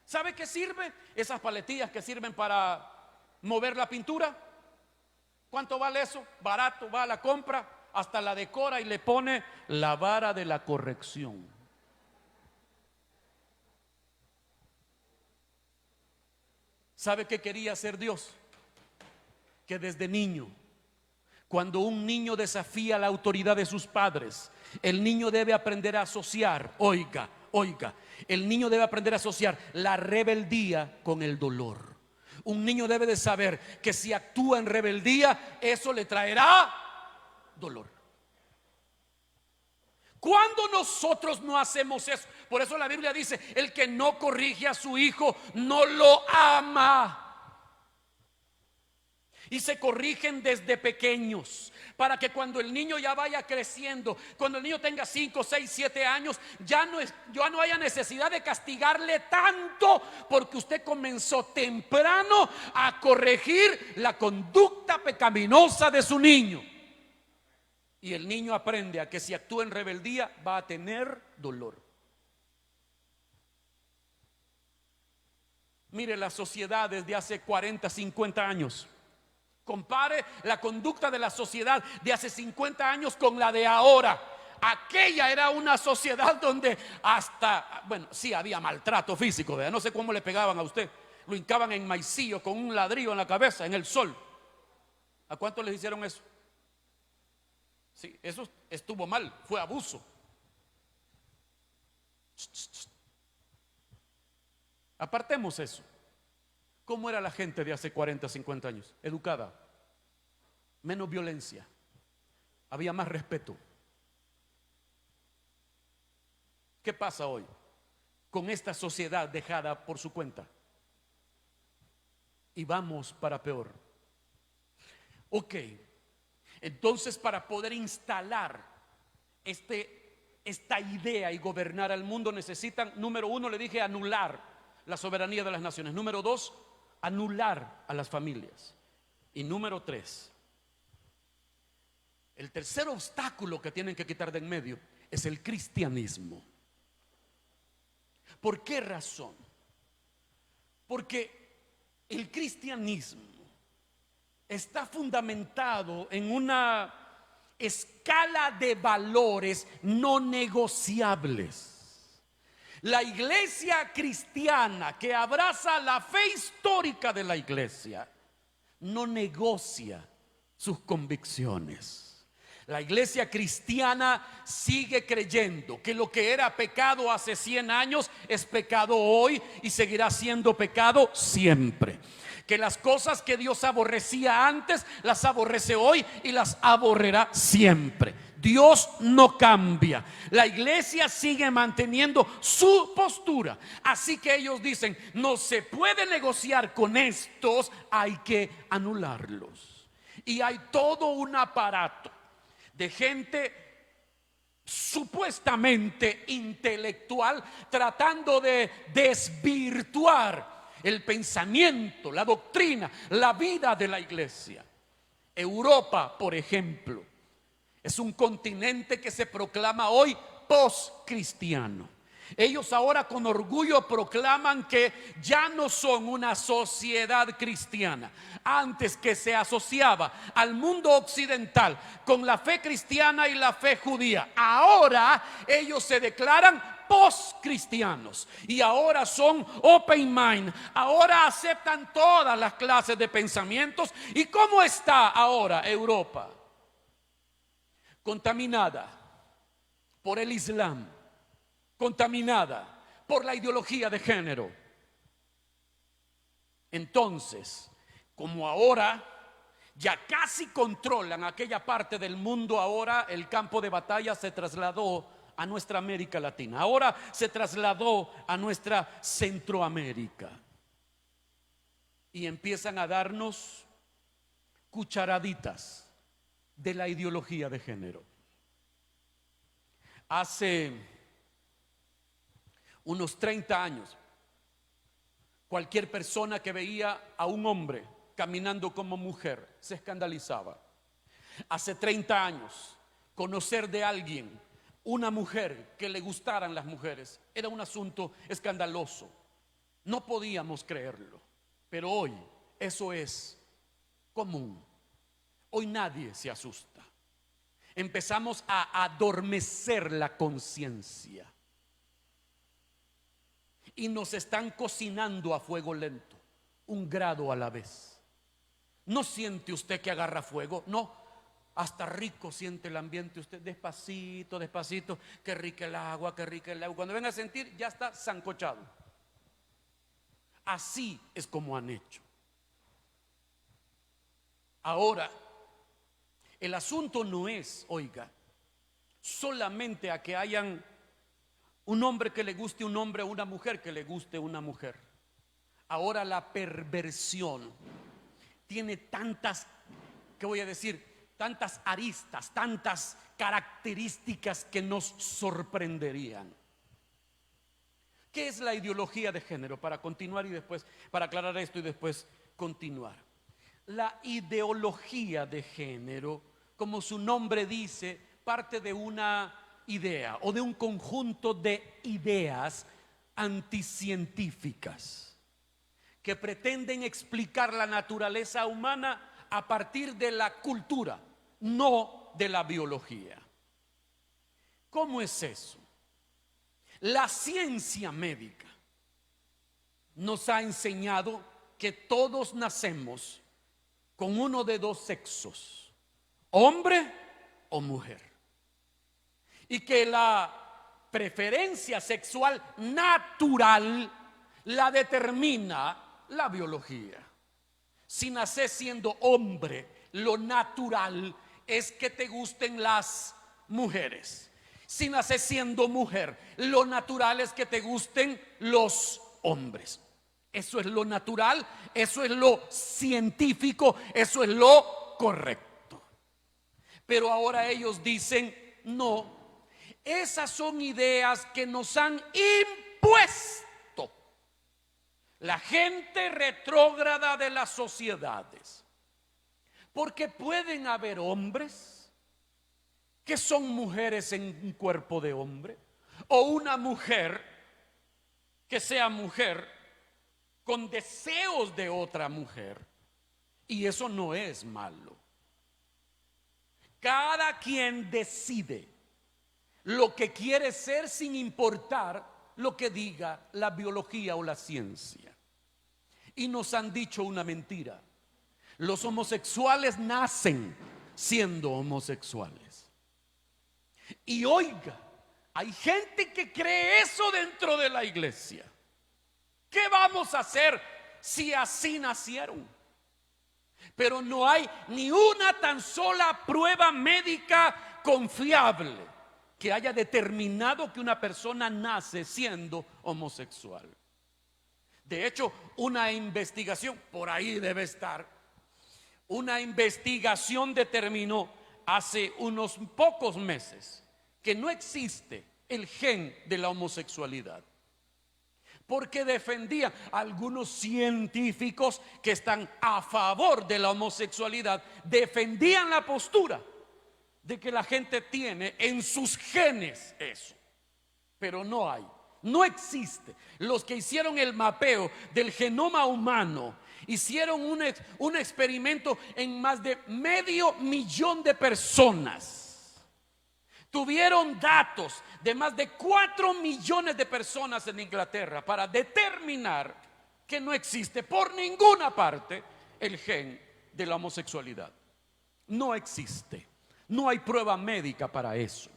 ¿sabe qué sirve? Esas paletillas que sirven para mover la pintura. ¿Cuánto vale eso? Barato, va a la compra, hasta la decora y le pone la vara de la corrección. ¿Sabe qué quería hacer Dios? Que desde niño, cuando un niño desafía la autoridad de sus padres, el niño debe aprender a asociar, oiga, el niño debe aprender a asociar la rebeldía con el dolor. Un niño debe de saber que si actúa en rebeldía, eso le traerá dolor. Cuando nosotros no hacemos eso, por eso la Biblia dice, el que no corrige a su hijo no lo ama. Y se corrigen desde pequeños, para que cuando el niño ya vaya creciendo, cuando el niño tenga 5, 6, 7 años, ya no haya necesidad de castigarle tanto, porque usted comenzó temprano a corregir la conducta pecaminosa de su niño. Y el niño aprende a que si actúa en rebeldía va a tener dolor. Mire la sociedad desde hace 40, 50 años. Compare la conducta de la sociedad de hace 50 años con la de ahora. Aquella era una sociedad donde hasta, bueno, sí había maltrato físico, ¿verdad? No sé cómo le pegaban a usted. Lo hincaban en maicillo con un ladrillo en la cabeza, en el sol. ¿A cuántos les hicieron eso? Sí, eso estuvo mal, fue abuso. Apartemos eso. ¿Cómo era la gente de hace 40, 50 años? Educada, menos violencia, había más respeto. ¿Qué pasa hoy con esta sociedad dejada por su cuenta? Y vamos para peor. Ok, entonces para poder instalar esta idea y gobernar al mundo necesitan, número 1, le dije, anular la soberanía de las naciones. Número 2, anular a las familias. Y número 3, el tercer obstáculo que tienen que quitar de en medio es el cristianismo. ¿Por qué razón? Porque el cristianismo está fundamentado en una escala de valores no negociables. La iglesia cristiana que abraza la fe histórica de la iglesia no negocia sus convicciones. La iglesia cristiana sigue creyendo que lo que era pecado hace 100 años es pecado hoy y seguirá siendo pecado siempre. Que las cosas que Dios aborrecía antes las aborrece hoy y las aborrerá siempre. Dios no cambia. La iglesia sigue manteniendo su postura. Así que ellos dicen, no se puede negociar con estos, hay que anularlos. Y hay todo un aparato de gente supuestamente intelectual tratando de desvirtuar el pensamiento, la doctrina, la vida de la iglesia. Europa, por ejemplo, es un continente que se proclama hoy post-cristiano. Ellos ahora con orgullo proclaman que ya no son una sociedad cristiana. Antes, que se asociaba al mundo occidental con la fe cristiana y la fe judía, ahora ellos se declaran post-cristianos y ahora son open mind, ahora aceptan todas las clases de pensamientos. ¿Y cómo está ahora Europa? Contaminada por el Islam, contaminada por la ideología de género. Entonces, como ahora ya casi controlan aquella parte del mundo, ahora el campo de batalla se trasladó a nuestra América Latina, ahora se trasladó a nuestra Centroamérica, y empiezan a darnos cucharaditas de la ideología de género. Hace unos 30 años, cualquier persona que veía a un hombre caminando como mujer se escandalizaba. Hace 30 años, conocer de alguien, una mujer, que le gustaran las mujeres, era un asunto escandaloso. No podíamos creerlo. Pero hoy eso es común. Hoy nadie se asusta. Empezamos a adormecer la conciencia y nos están cocinando a fuego lento, un grado a la vez. ¿No siente usted que agarra fuego? No, hasta rico siente el ambiente usted, despacito, despacito. Qué rica el agua, qué rica el agua. Cuando venga a sentir, ya está sancochado. Así es como han hecho. Ahora, el asunto no es, oiga, solamente a que hayan un hombre que le guste un hombre o una mujer que le guste una mujer. Ahora la perversión tiene tantas, ¿qué voy a decir? Tantas aristas, tantas características que nos sorprenderían. ¿Qué es la ideología de género? Para continuar y después, para aclarar esto y después continuar. La ideología de género, como su nombre dice, parte de una idea o de un conjunto de ideas anticientíficas que pretenden explicar la naturaleza humana a partir de la cultura, no de la biología. ¿Cómo es eso? La ciencia médica nos ha enseñado que todos nacemos con uno de dos sexos, hombre o mujer, y que la preferencia sexual natural la determina la biología. Si naces siendo hombre, lo natural es que te gusten las mujeres. Si naces siendo mujer, lo natural es que te gusten los hombres. Eso es lo natural, eso es lo científico, eso es lo correcto. Pero ahora ellos dicen, no, esas son ideas que nos han impuesto la gente retrógrada de las sociedades. Porque pueden haber hombres que son mujeres en un cuerpo de hombre, o una mujer que sea mujer con deseos de otra mujer, y eso no es malo. Cada quien decide lo que quiere ser sin importar lo que diga la biología o la ciencia. Y nos han dicho una mentira: los homosexuales nacen siendo homosexuales. Y oiga, hay gente que cree eso dentro de la iglesia. ¿Qué vamos a hacer si así nacieron? Pero no hay ni una tan sola prueba médica confiable que haya determinado que una persona nace siendo homosexual. De hecho, una investigación, por ahí debe estar, una investigación determinó hace unos pocos meses que no existe el gen de la homosexualidad, porque defendían algunos científicos que están a favor de la homosexualidad, defendían la postura de que la gente tiene en sus genes eso, pero no hay, no existe. Los que hicieron el mapeo del genoma humano hicieron un experimento en más de 500,000 de personas, tuvieron datos de más de 4 millones de personas en Inglaterra para determinar que no existe por ninguna parte el gen de la homosexualidad. No existe. No hay prueba médica para eso.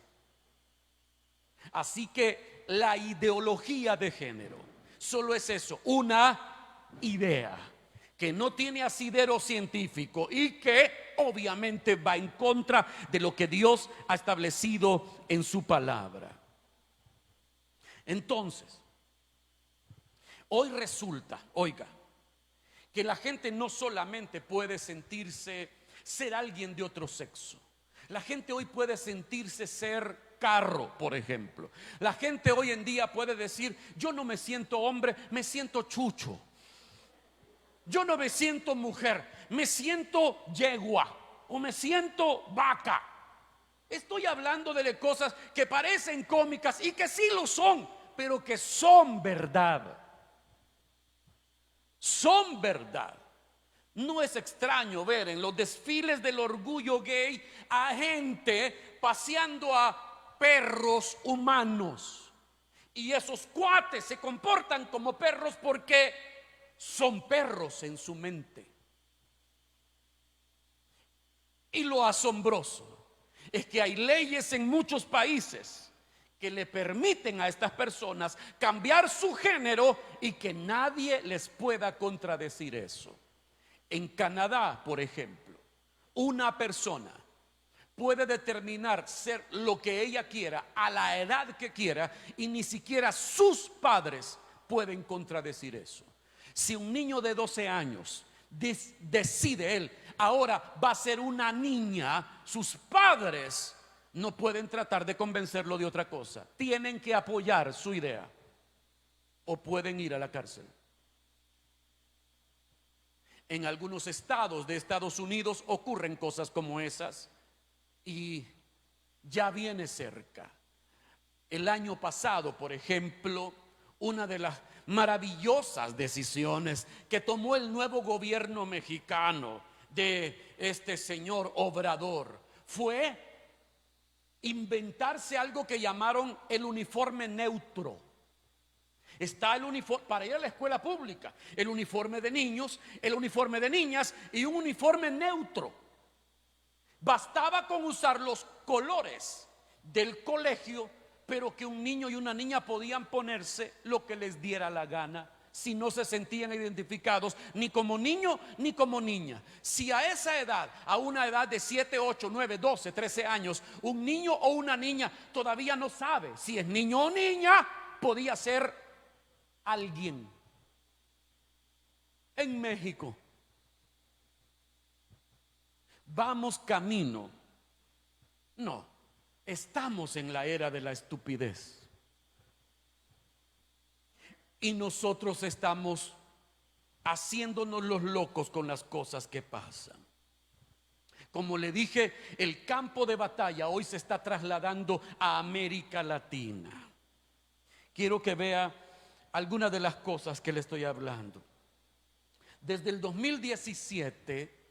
Así que la ideología de género solo es eso, una idea que no tiene asidero científico y que obviamente va en contra de lo que Dios ha establecido en su palabra. Entonces, hoy resulta, oiga, que la gente no solamente puede sentirse ser alguien de otro sexo. La gente hoy puede sentirse ser carro, por ejemplo. La gente hoy en día puede decir: yo no me siento hombre, me siento chucho. Yo no me siento mujer, me siento yegua o me siento vaca. Estoy hablando de cosas que parecen cómicas y que sí lo son, pero que son verdad. Son verdad. No es extraño ver en los desfiles del orgullo gay a gente paseando a perros humanos. Y esos cuates se comportan como perros porque son perros en su mente. Y lo asombroso es que hay leyes en muchos países que le permiten a estas personas cambiar su género y que nadie les pueda contradecir eso. En Canadá, por ejemplo, una persona puede determinar ser lo que ella quiera a la edad que quiera y ni siquiera sus padres pueden contradecir eso. Si un niño de 12 años decide él, ahora va a ser una niña, sus padres no pueden tratar de convencerlo de otra cosa. Tienen que apoyar su idea o pueden ir a la cárcel. En algunos estados de Estados Unidos ocurren cosas como esas y ya viene cerca. El año pasado, por ejemplo, una de las maravillosas decisiones que tomó el nuevo gobierno mexicano de este señor Obrador fue inventarse algo que llamaron el uniforme neutro. Está el uniforme para ir a la escuela pública, el uniforme de niños, el uniforme de niñas y un uniforme neutro. Bastaba con usar los colores del colegio, pero que un niño y una niña podían ponerse lo que les diera la gana si no se sentían identificados ni como niño ni como niña. Si a esa edad, a una edad de 7, 8, 9, 12, 13 años, un niño o una niña todavía no sabe si es niño o niña, podía ser alguien. En México vamos camino, no, estamos en la era de la estupidez y nosotros estamos haciéndonos los locos con las cosas que pasan. Como le dije, el campo de batalla hoy se está trasladando a América Latina. Quiero que vea algunas de las cosas que le estoy hablando. Desde el 2017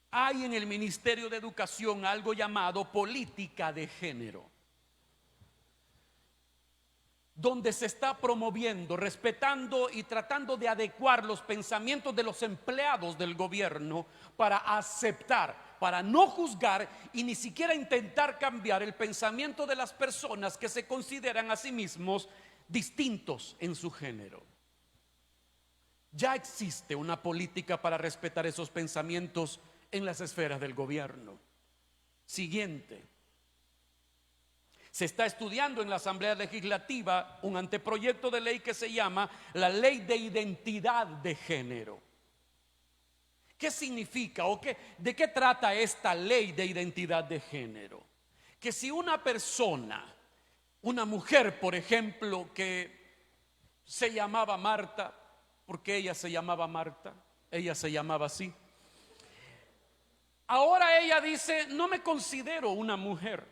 hay en el Ministerio de Educación algo llamado política de género, donde se está promoviendo, respetando y tratando de adecuar los pensamientos de los empleados del gobierno para aceptar, para no juzgar y ni siquiera intentar cambiar el pensamiento de las personas que se consideran a sí mismos distintos en su género. Ya existe una política para respetar esos pensamientos en las esferas del gobierno. Siguiente. Se está estudiando en la Asamblea Legislativa un anteproyecto de ley que se llama la Ley de Identidad de Género. ¿Qué significa o de qué trata esta Ley de Identidad de Género? Que si una persona, una mujer, por ejemplo, que se llamaba Marta, porque ella se llamaba Marta, ella se llamaba así. Ahora ella dice: no me considero una mujer,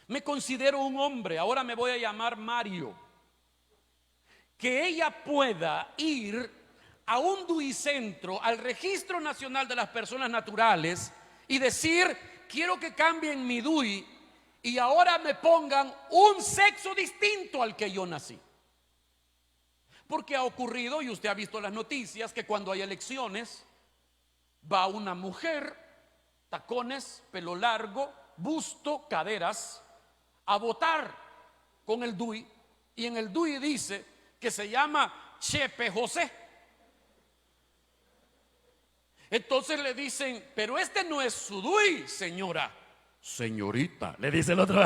me considero un hombre, ahora me voy a llamar Mario. Que ella pueda ir a un DUI centro, al Registro Nacional de las Personas Naturales, y decir quiero que cambien mi DUI y ahora me pongan un sexo distinto al que yo nací. Porque ha ocurrido, y usted ha visto las noticias, que cuando hay elecciones va una mujer, tacones, pelo largo, busto, caderas, a votar con el DUI, y en el DUI dice que se llama Chepe José. Entonces le dicen, pero este no es su DUI, señora. Señorita, le dice el otro,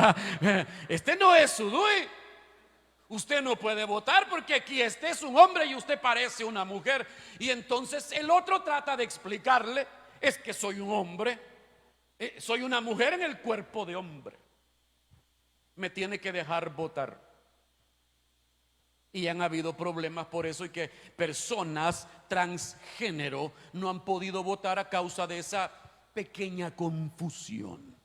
este no es su DUI. Usted no puede votar porque aquí este es un hombre y usted parece una mujer. Y entonces el otro trata de explicarle, es que soy un hombre, soy una mujer en el cuerpo de hombre. Me tiene que dejar votar. Y han habido problemas por eso, y que personas transgénero no han podido votar a causa de esa pequeña confusión.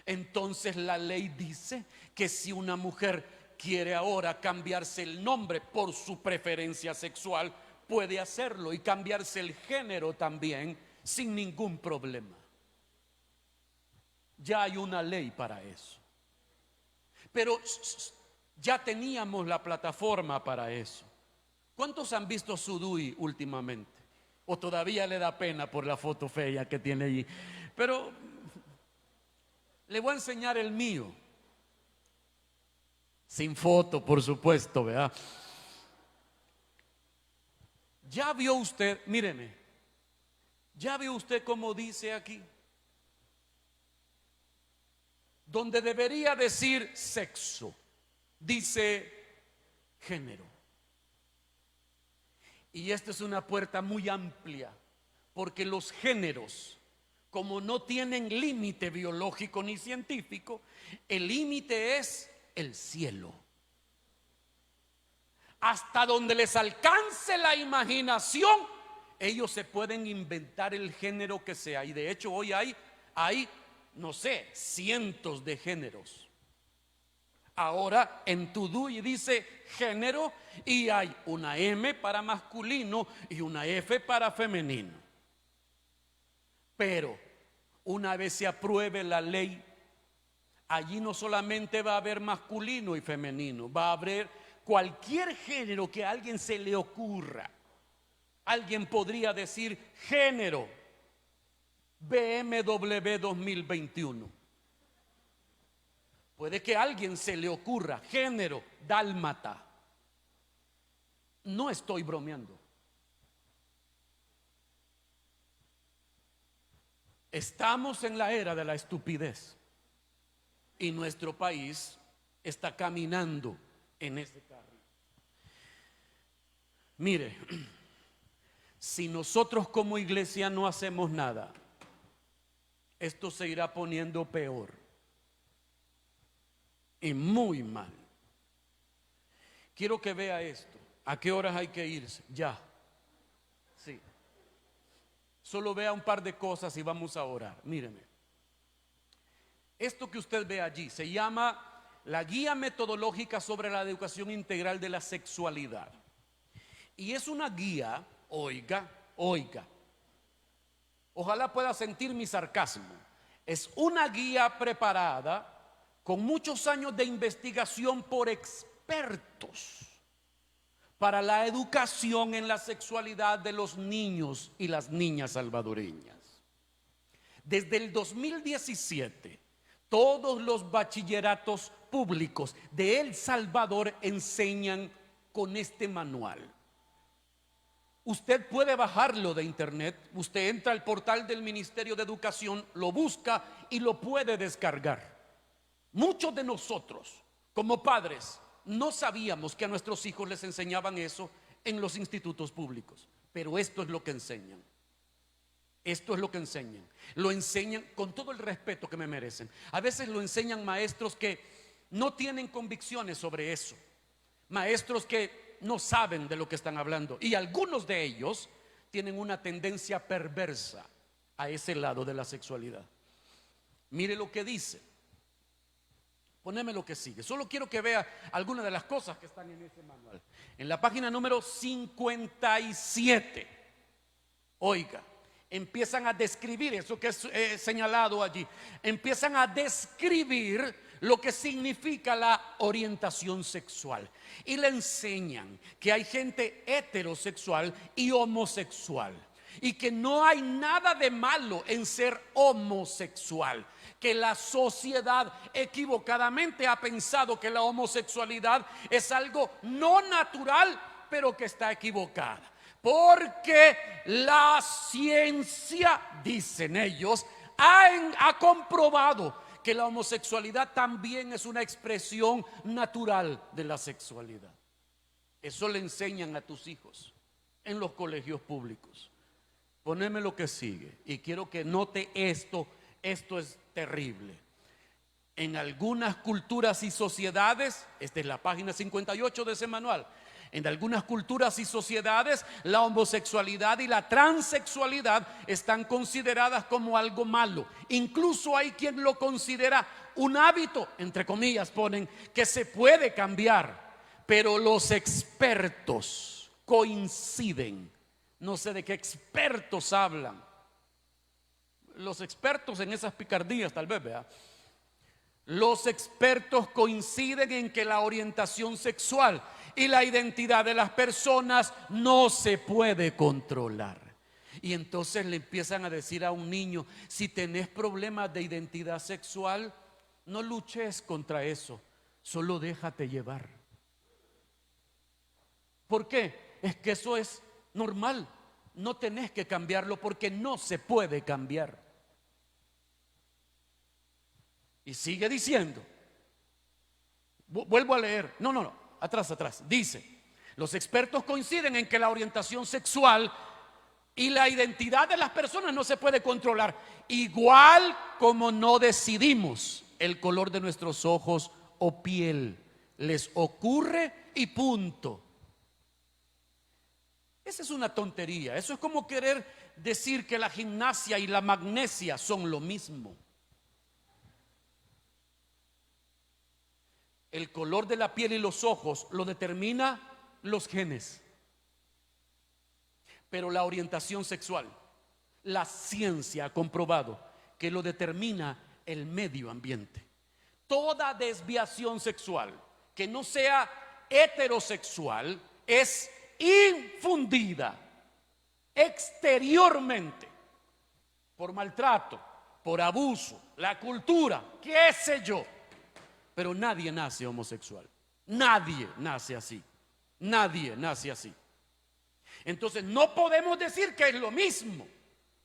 Entonces la ley dice que si una mujer quiere ahora cambiarse el nombre por su preferencia sexual, puede hacerlo, y cambiarse el género también sin ningún problema. Ya hay una ley para eso. Pero ya teníamos la plataforma para eso. ¿Cuántos han visto su DUI últimamente? ¿O todavía le da pena por la foto fea que tiene allí? Pero le voy a enseñar el mío. Sin foto, por supuesto, ¿verdad? Ya vio usted, míreme, ya vio usted cómo dice aquí, donde debería decir sexo, dice género. Y esta es una puerta muy amplia, porque los géneros, como no tienen límite biológico ni científico, el límite es el cielo. Hasta donde les alcance la imaginación, ellos se pueden inventar el género que sea. Y de hecho hoy hay no sé, cientos de géneros. Ahora en tu DUI dice género, y hay una M para masculino y una F para femenino. Pero una vez se apruebe la ley, allí no solamente va a haber masculino y femenino, va a haber cualquier género que a alguien se le ocurra. Alguien podría decir género BMW 2021. Puede que a alguien se le ocurra género dálmata. No estoy bromeando. Estamos en la era de la estupidez, y nuestro país está caminando en ese carril. Mire, si nosotros como iglesia no hacemos nada, esto se irá poniendo peor y muy mal. Quiero que vea esto. ¿A qué horas hay que irse? Ya. Sí. Solo vea un par de cosas y vamos a orar. Míreme. Esto que usted ve allí se llama la Guía Metodológica sobre la Educación Integral de la Sexualidad. Y es una guía, oiga, ojalá pueda sentir mi sarcasmo. Es una guía preparada con muchos años de investigación por expertos para la educación en la sexualidad de los niños y las niñas salvadoreñas. Desde el 2017, todos los bachilleratos públicos de El Salvador enseñan con este manual. Usted puede bajarlo de internet. Usted entra al portal del Ministerio de Educación, lo busca y lo puede descargar. Muchos de nosotros, como padres, no sabíamos que a nuestros hijos les enseñaban eso en los institutos públicos. Pero esto es lo que enseñan. Esto es lo que enseñan. Lo enseñan con todo el respeto que me merecen. A veces lo enseñan maestros que no tienen convicciones sobre eso. Maestros que no saben de lo que están hablando. Y algunos de ellos tienen una tendencia perversa a ese lado de la sexualidad. Mire lo que dice. Poneme lo que sigue. Solo quiero que vea algunas de las cosas que están en ese manual. En la página número 57. Oiga, empiezan a describir eso que es señalado allí, empiezan a describir lo que significa la orientación sexual y le enseñan que hay gente heterosexual y homosexual y que no hay nada de malo en ser homosexual, que la sociedad equivocadamente ha pensado que la homosexualidad es algo no natural, pero que está equivocada. Porque la ciencia, dicen ellos, ha comprobado que la homosexualidad también es una expresión natural de la sexualidad. Eso le enseñan a tus hijos en los colegios públicos. Poneme lo que sigue y quiero que note esto. Esto es terrible. En algunas culturas y sociedades, esta es la página 58 de ese manual. En algunas culturas y sociedades, la homosexualidad y la transexualidad están consideradas como algo malo. Incluso hay quien lo considera un hábito, entre comillas ponen, que se puede cambiar. Pero los expertos coinciden. No sé de qué expertos hablan. Los expertos en esas picardías tal vez, ¿verdad? Los expertos coinciden en que la orientación sexual y la identidad de las personas no se puede controlar. Y entonces le empiezan a decir a un niño: si tenés problemas de identidad sexual, no luches contra eso, solo déjate llevar. ¿Por qué? Es que eso es normal, no tenés que cambiarlo porque no se puede cambiar. Y sigue diciendo, vuelvo a leer, no, atrás, dice: los expertos coinciden en que la orientación sexual y la identidad de las personas no se puede controlar, igual como no decidimos el color de nuestros ojos o piel, les ocurre y punto. Esa es una tontería. Eso es como querer decir que la gimnasia y la magnesia son lo mismo. El color de la piel y los ojos lo determina los genes. Pero la orientación sexual, la ciencia ha comprobado que lo determina el medio ambiente. Toda desviación sexual que no sea heterosexual es infundida exteriormente por maltrato, por abuso, la cultura, qué sé yo. Pero nadie nace homosexual. Nadie nace así. Nadie nace así. Entonces no podemos decir que es lo mismo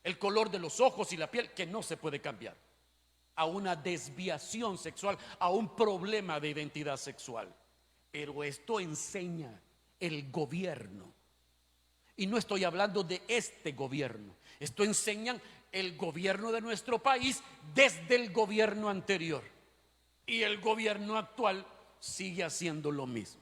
el color de los ojos y la piel, que no se puede cambiar, a una desviación sexual, a un problema de identidad sexual. Pero esto enseña el gobierno. Y no estoy hablando de este gobierno. Esto enseñan el gobierno de nuestro país desde el gobierno anterior. Y el gobierno actual sigue haciendo lo mismo.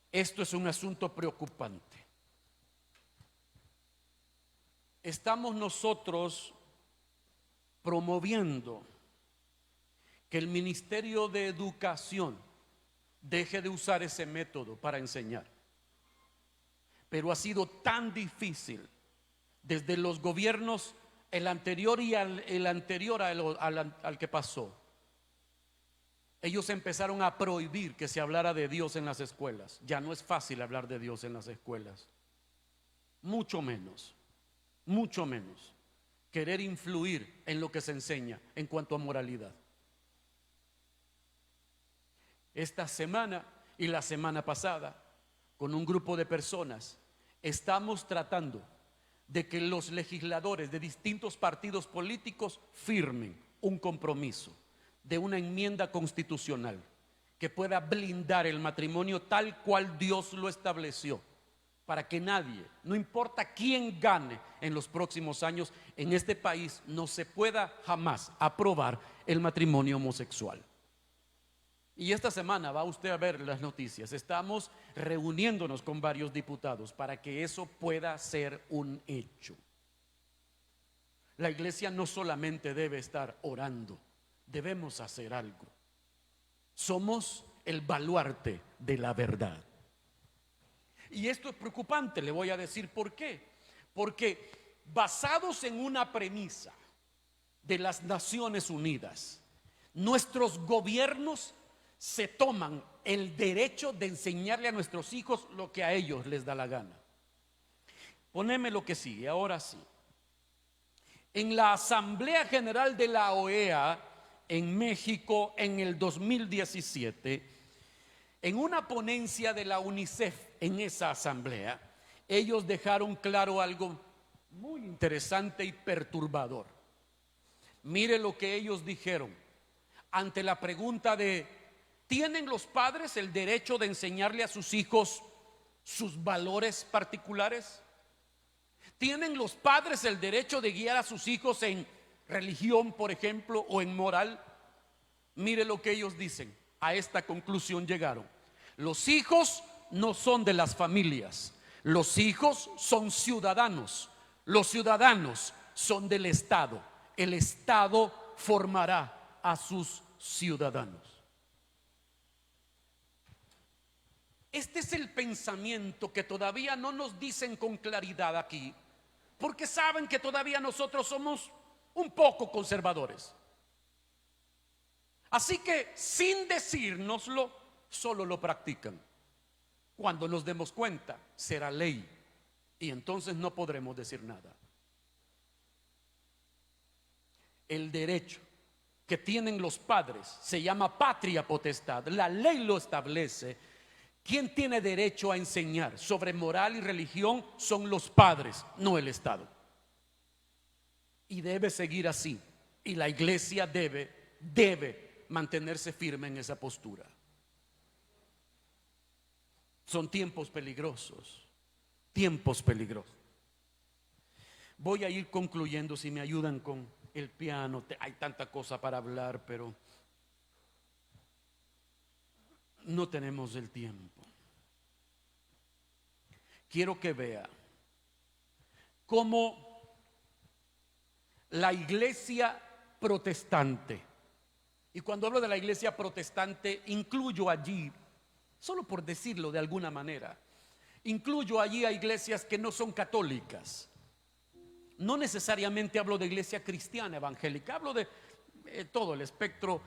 Esto es un asunto preocupante. Estamos nosotros promoviendo que el Ministerio de Educación deje de usar ese método para enseñar. Pero ha sido tan difícil desde los gobiernos, el anterior y el anterior al que pasó. Ellos empezaron a prohibir que se hablara de Dios en las escuelas. Ya no es fácil hablar de Dios en las escuelas. Mucho menos querer influir en lo que se enseña en cuanto a moralidad. Esta semana y la semana pasada, con un grupo de personas, estamos tratando de que los legisladores de distintos partidos políticos firmen un compromiso de una enmienda constitucional que pueda blindar el matrimonio tal cual Dios lo estableció, para que nadie, no importa quién gane en los próximos años, en este país no se pueda jamás aprobar el matrimonio homosexual. Y esta semana va usted a ver las noticias. Estamos reuniéndonos con varios diputados para que eso pueda ser un hecho. La iglesia no solamente debe estar orando, debemos hacer algo. Somos el baluarte de la verdad. Y esto es preocupante, le voy a decir por qué. Porque basados en una premisa de las Naciones Unidas, nuestros gobiernos se toman el derecho de enseñarle a nuestros hijos lo que a ellos les da la gana. Poneme lo que sigue, ahora sí. En la Asamblea General de la OEA en México en el 2017, en una ponencia de la UNICEF en esa asamblea, ellos dejaron claro algo muy interesante y perturbador. Mire lo que ellos dijeron ante la pregunta de: ¿tienen los padres el derecho de enseñarle a sus hijos sus valores particulares? ¿Tienen los padres el derecho de guiar a sus hijos en religión, por ejemplo, o en moral? Mire lo que ellos dicen. A esta conclusión llegaron: los hijos no son de las familias, los hijos son ciudadanos, los ciudadanos son del Estado, el Estado formará a sus ciudadanos. Este es el pensamiento que todavía no nos dicen con claridad aquí, porque saben que todavía nosotros somos un poco conservadores. Así que sin decírnoslo, solo lo practican. Cuando nos demos cuenta, será ley y entonces no podremos decir nada. El derecho que tienen los padres se llama patria potestad. La ley lo establece. ¿Quién tiene derecho a enseñar sobre moral y religión? Son los padres, no el Estado. Y debe seguir así. Y la iglesia debe mantenerse firme en esa postura. Son tiempos peligrosos, tiempos peligrosos. Voy a ir concluyendo, si me ayudan con el piano. Hay tanta cosa para hablar, pero no tenemos el tiempo. Quiero que vea cómo la iglesia protestante, y cuando hablo de la iglesia protestante, incluyo allí, solo por decirlo de alguna manera, incluyo allí a iglesias que no son católicas. No necesariamente hablo de iglesia cristiana evangélica, hablo de todo el espectro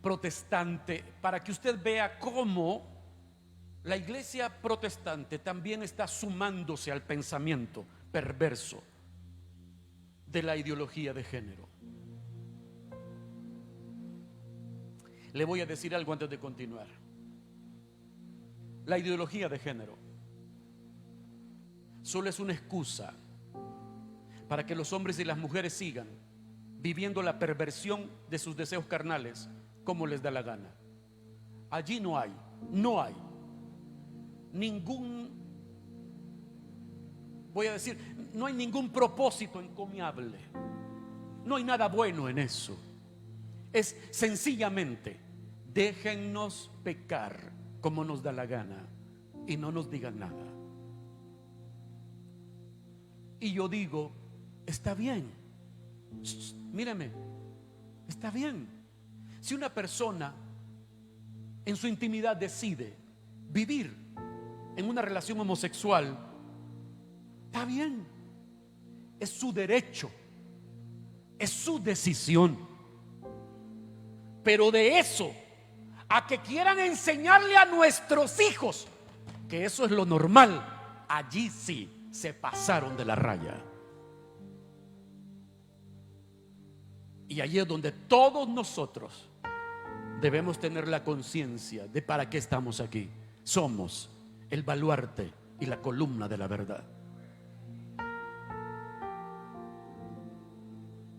protestante, para que usted vea cómo la iglesia protestante también está sumándose al pensamiento perverso de la ideología de género. Le voy a decir algo antes de continuar. La ideología de género solo es una excusa para que los hombres y las mujeres sigan viviendo la perversión de sus deseos carnales como les da la gana. Allí no hay ningún, voy a decir, no hay ningún propósito encomiable. No hay nada bueno en eso. Es sencillamente: déjennos pecar como nos da la gana y no nos digan nada. Y yo digo, está bien. Míreme, está bien. Si una persona en su intimidad decide vivir en una relación homosexual, está bien. Es su derecho, es su decisión. Pero de eso a que quieran enseñarle a nuestros hijos que eso es lo normal, allí sí se pasaron de la raya. Y allí es donde todos nosotros debemos tener la conciencia de para qué estamos aquí. Somos el baluarte y la columna de la verdad.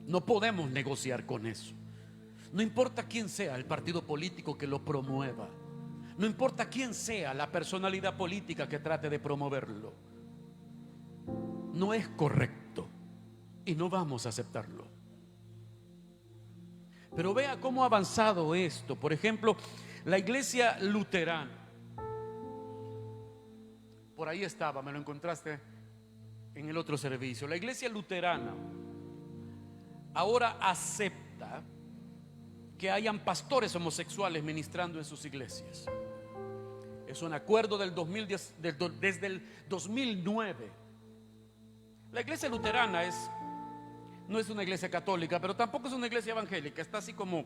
No podemos negociar con eso. No importa quién sea el partido político que lo promueva, no importa quién sea la personalidad política que trate de promoverlo, no es correcto y no vamos a aceptarlo. Pero vea cómo ha avanzado esto. Por ejemplo, la iglesia luterana, por ahí estaba, me lo encontraste en el otro servicio. La iglesia luterana ahora acepta que hayan pastores homosexuales ministrando en sus iglesias. Es un acuerdo del 2010, desde el 2009. La iglesia luterana no es una iglesia católica, pero tampoco es una iglesia evangélica. Está así como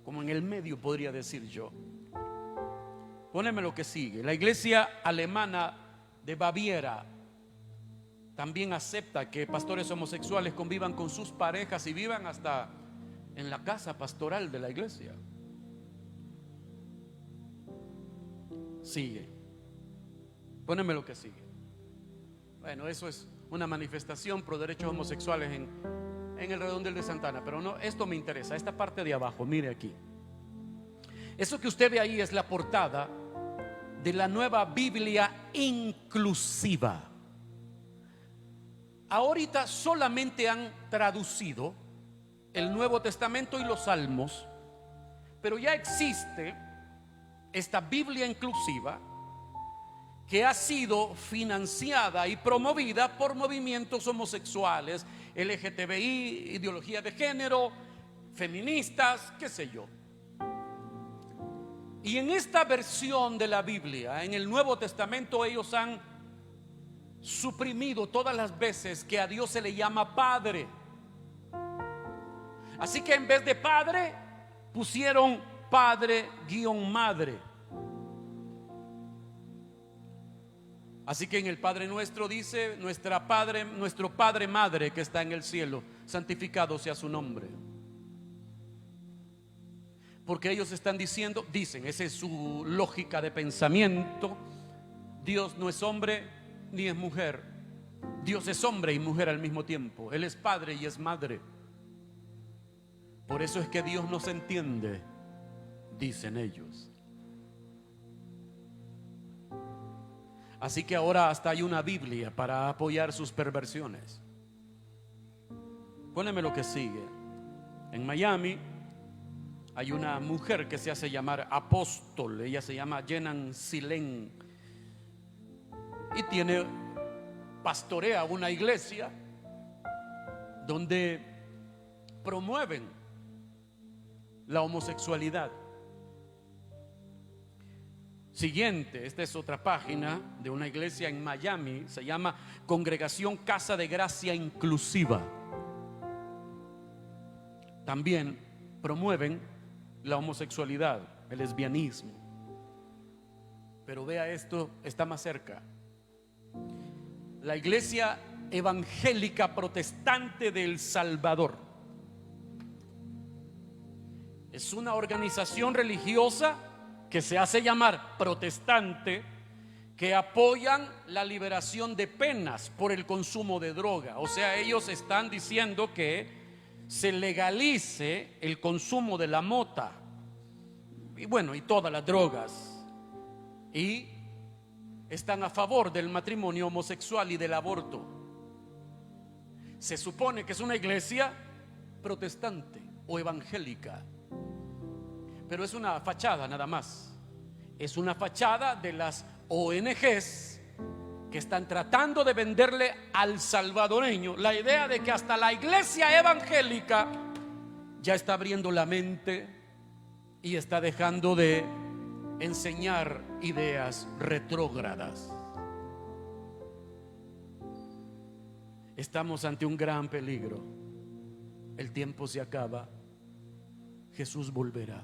en el medio, podría decir yo. Póneme lo que sigue. La iglesia alemana de Baviera también acepta que pastores homosexuales convivan con sus parejas y vivan hasta en la casa pastoral de la iglesia. Sigue. Póneme lo que sigue. Bueno, eso es una manifestación pro derechos homosexuales en el redondel de Santana, pero no, esto me interesa, esta parte de abajo, mire aquí. Eso que usted ve ahí es la portada de la nueva Biblia inclusiva. Ahorita solamente han traducido el Nuevo Testamento y los Salmos, pero ya existe esta Biblia inclusiva que ha sido financiada y promovida por movimientos homosexuales, LGTBI, ideología de género, feministas, qué sé yo. Y en esta versión de la Biblia, en el Nuevo Testamento, ellos han suprimido todas las veces que a Dios se le llama Padre. Así que en vez de Padre pusieron Padre-Madre. Así que en el Padre Nuestro dice: nuestro Padre Madre que está en el cielo, santificado sea su nombre. Porque ellos están dicen, esa es su lógica de pensamiento: Dios no es hombre ni es mujer. Dios es hombre y mujer al mismo tiempo. Él es padre y es madre. Por eso es que Dios no se entiende, dicen ellos. Así que ahora hasta hay una Biblia para apoyar sus perversiones. Póneme lo que sigue. En Miami hay una mujer que se hace llamar apóstol. Ella se llama Jenan Silén y pastorea una iglesia donde promueven la homosexualidad. Siguiente, esta es otra página de una iglesia en Miami, se llama Congregación Casa de Gracia Inclusiva. También promueven la homosexualidad, el lesbianismo. Pero vea esto, está más cerca. La Iglesia Evangélica Protestante de El Salvador es una organización religiosa que se hace llamar protestante, que apoyan la liberación de penas por el consumo de droga. O sea, ellos están diciendo que se legalice el consumo de la mota y todas las drogas, y están a favor del matrimonio homosexual y del aborto. Se supone que es una iglesia protestante o evangélica, pero es una fachada nada más. Es una fachada de las ONGs que están tratando de venderle al salvadoreño la idea de que hasta la iglesia evangélica ya está abriendo la mente y está dejando de enseñar ideas retrógradas. Estamos ante un gran peligro. El tiempo se acaba. Jesús volverá.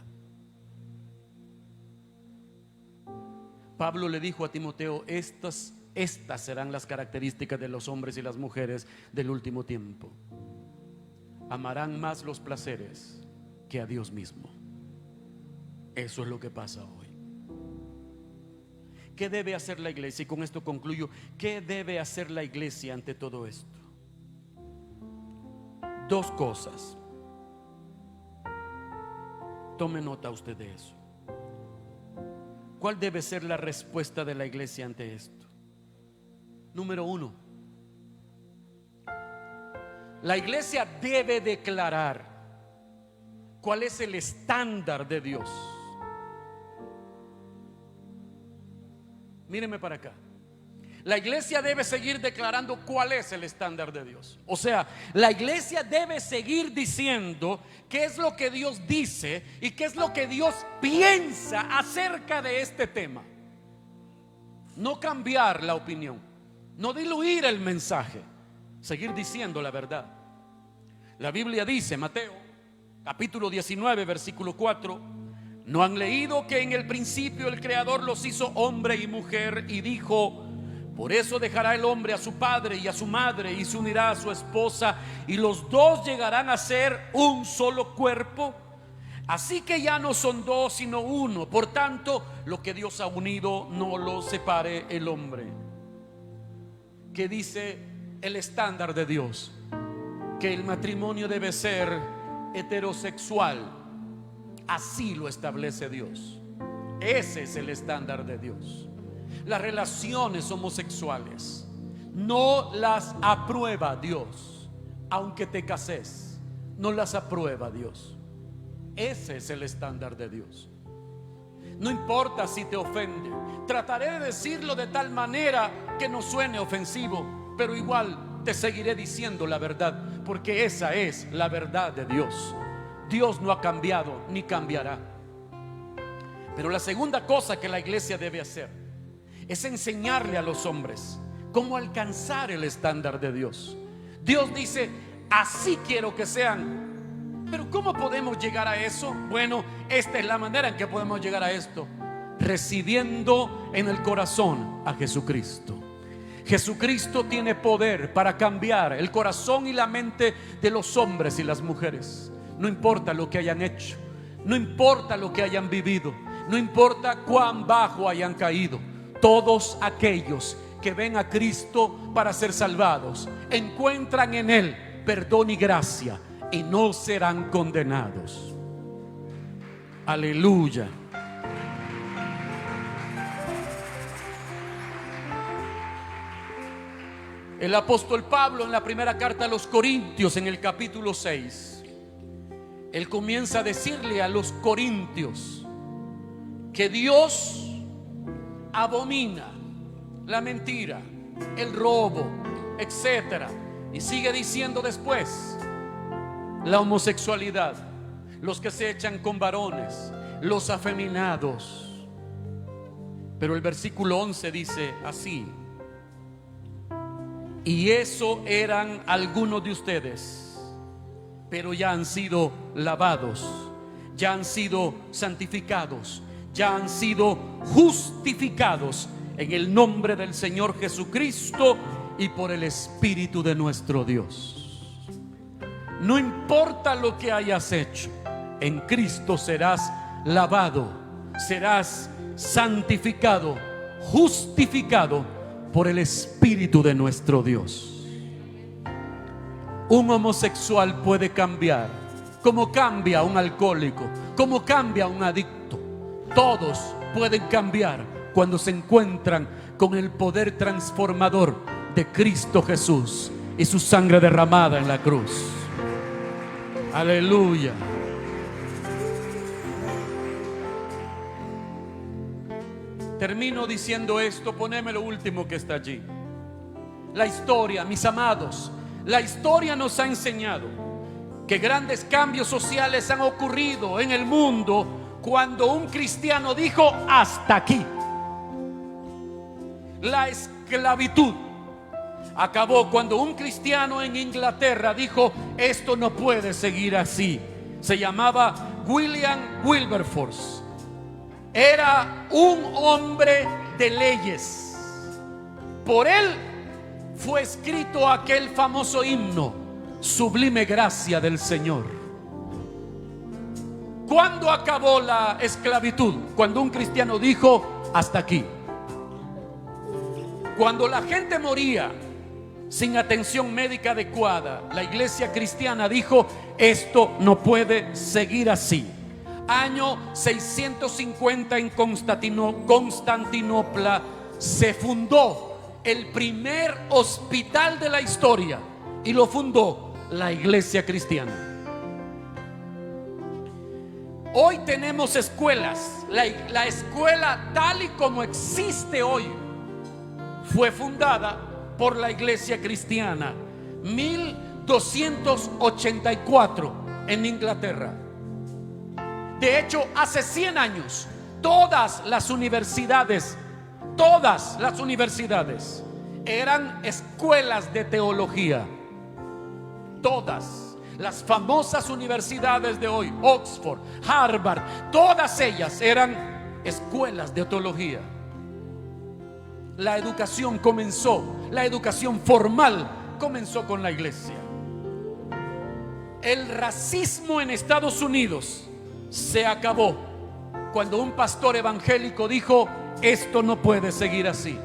Pablo le dijo a Timoteo: estas serán las características de los hombres y las mujeres del último tiempo. Amarán más los placeres que a Dios mismo. Eso es lo que pasa hoy. ¿Qué debe hacer la iglesia? Y con esto concluyo. ¿Qué debe hacer la iglesia ante todo esto? Dos cosas. Tome nota usted de eso. ¿Cuál debe ser la respuesta de la iglesia ante esto? Número uno, la iglesia debe declarar cuál es el estándar de Dios. Míreme para acá. La iglesia debe seguir declarando cuál es el estándar de Dios. O sea, la iglesia debe seguir diciendo qué es lo que Dios dice y qué es lo que Dios piensa acerca de este tema. No cambiar la opinión, no diluir el mensaje, seguir diciendo la verdad. La Biblia dice, Mateo capítulo 19 versículo 4: ¿no han leído que en el principio el Creador los hizo hombre y mujer? Y dijo: por eso dejará el hombre a su padre y a su madre y se unirá a su esposa, y los dos llegarán a ser un solo cuerpo. Así que ya no son dos sino uno. Por tanto, lo que Dios ha unido no lo separe el hombre. ¿Qué dice el estándar de Dios? Que el matrimonio debe ser heterosexual. Así lo establece Dios. Ese es el estándar de Dios. Las relaciones homosexuales no las aprueba Dios. Aunque te cases, no las aprueba Dios. Ese es el estándar de Dios. No importa si te ofende, trataré de decirlo de tal manera que no suene ofensivo, pero igual te seguiré diciendo la verdad, porque esa es la verdad de Dios. Dios no ha cambiado ni cambiará. Pero la segunda cosa que la iglesia debe hacer es enseñarle a los hombres cómo alcanzar el estándar de Dios. Dios dice: así quiero que sean. Pero ¿cómo podemos llegar a eso? Bueno, esta es la manera en que podemos llegar a esto: recibiendo en el corazón a Jesucristo. Jesucristo tiene poder para cambiar el corazón y la mente de los hombres y las mujeres. No importa lo que hayan hecho, no importa lo que hayan vivido, no importa cuán bajo hayan caído. Todos aquellos que ven a Cristo para ser salvados encuentran en Él perdón y gracia y no serán condenados. Aleluya. El apóstol Pablo, en la primera carta a los Corintios, en el capítulo 6, él comienza a decirle a los corintios que Dios abomina la mentira, el robo, etcétera. Y sigue diciendo después: la homosexualidad, los que se echan con varones, los afeminados. Pero el versículo 11 dice así: y eso eran algunos de ustedes, pero ya han sido lavados, ya han sido santificados, ya han sido justificados en el nombre del Señor Jesucristo y por el Espíritu de nuestro Dios. No importa lo que hayas hecho, en Cristo serás lavado, serás santificado, justificado por el Espíritu de nuestro Dios. Un homosexual puede cambiar, como cambia un alcohólico, como cambia un adicto. Todos pueden cambiar cuando se encuentran con el poder transformador de Cristo Jesús y su sangre derramada en la cruz. Aleluya. Termino diciendo esto, poneme lo último que está allí. La historia, mis amados, la historia nos ha enseñado que grandes cambios sociales han ocurrido en el mundo cuando un cristiano dijo: hasta aquí. La esclavitud acabó cuando un cristiano en Inglaterra dijo: esto no puede seguir así. Se llamaba William Wilberforce. Era un hombre de leyes. Por él fue escrito aquel famoso himno: sublime gracia del Señor. ¿Cuándo acabó la esclavitud? Cuando un cristiano dijo: hasta aquí. Cuando la gente moría sin atención médica adecuada, la iglesia cristiana dijo: esto no puede seguir así. Año 650 en Constantinopla se fundó el primer hospital de la historia, y lo fundó la iglesia cristiana. Hoy tenemos escuelas. La escuela tal y como existe hoy fue fundada por la Iglesia Cristiana 1284 en Inglaterra. De hecho, hace 100 años todas las universidades eran escuelas de teología. Todas las famosas universidades de hoy, Oxford, Harvard, todas ellas eran escuelas de teología. La educación formal comenzó con la iglesia. El racismo en Estados Unidos se acabó cuando un pastor evangélico dijo: esto no puede seguir así.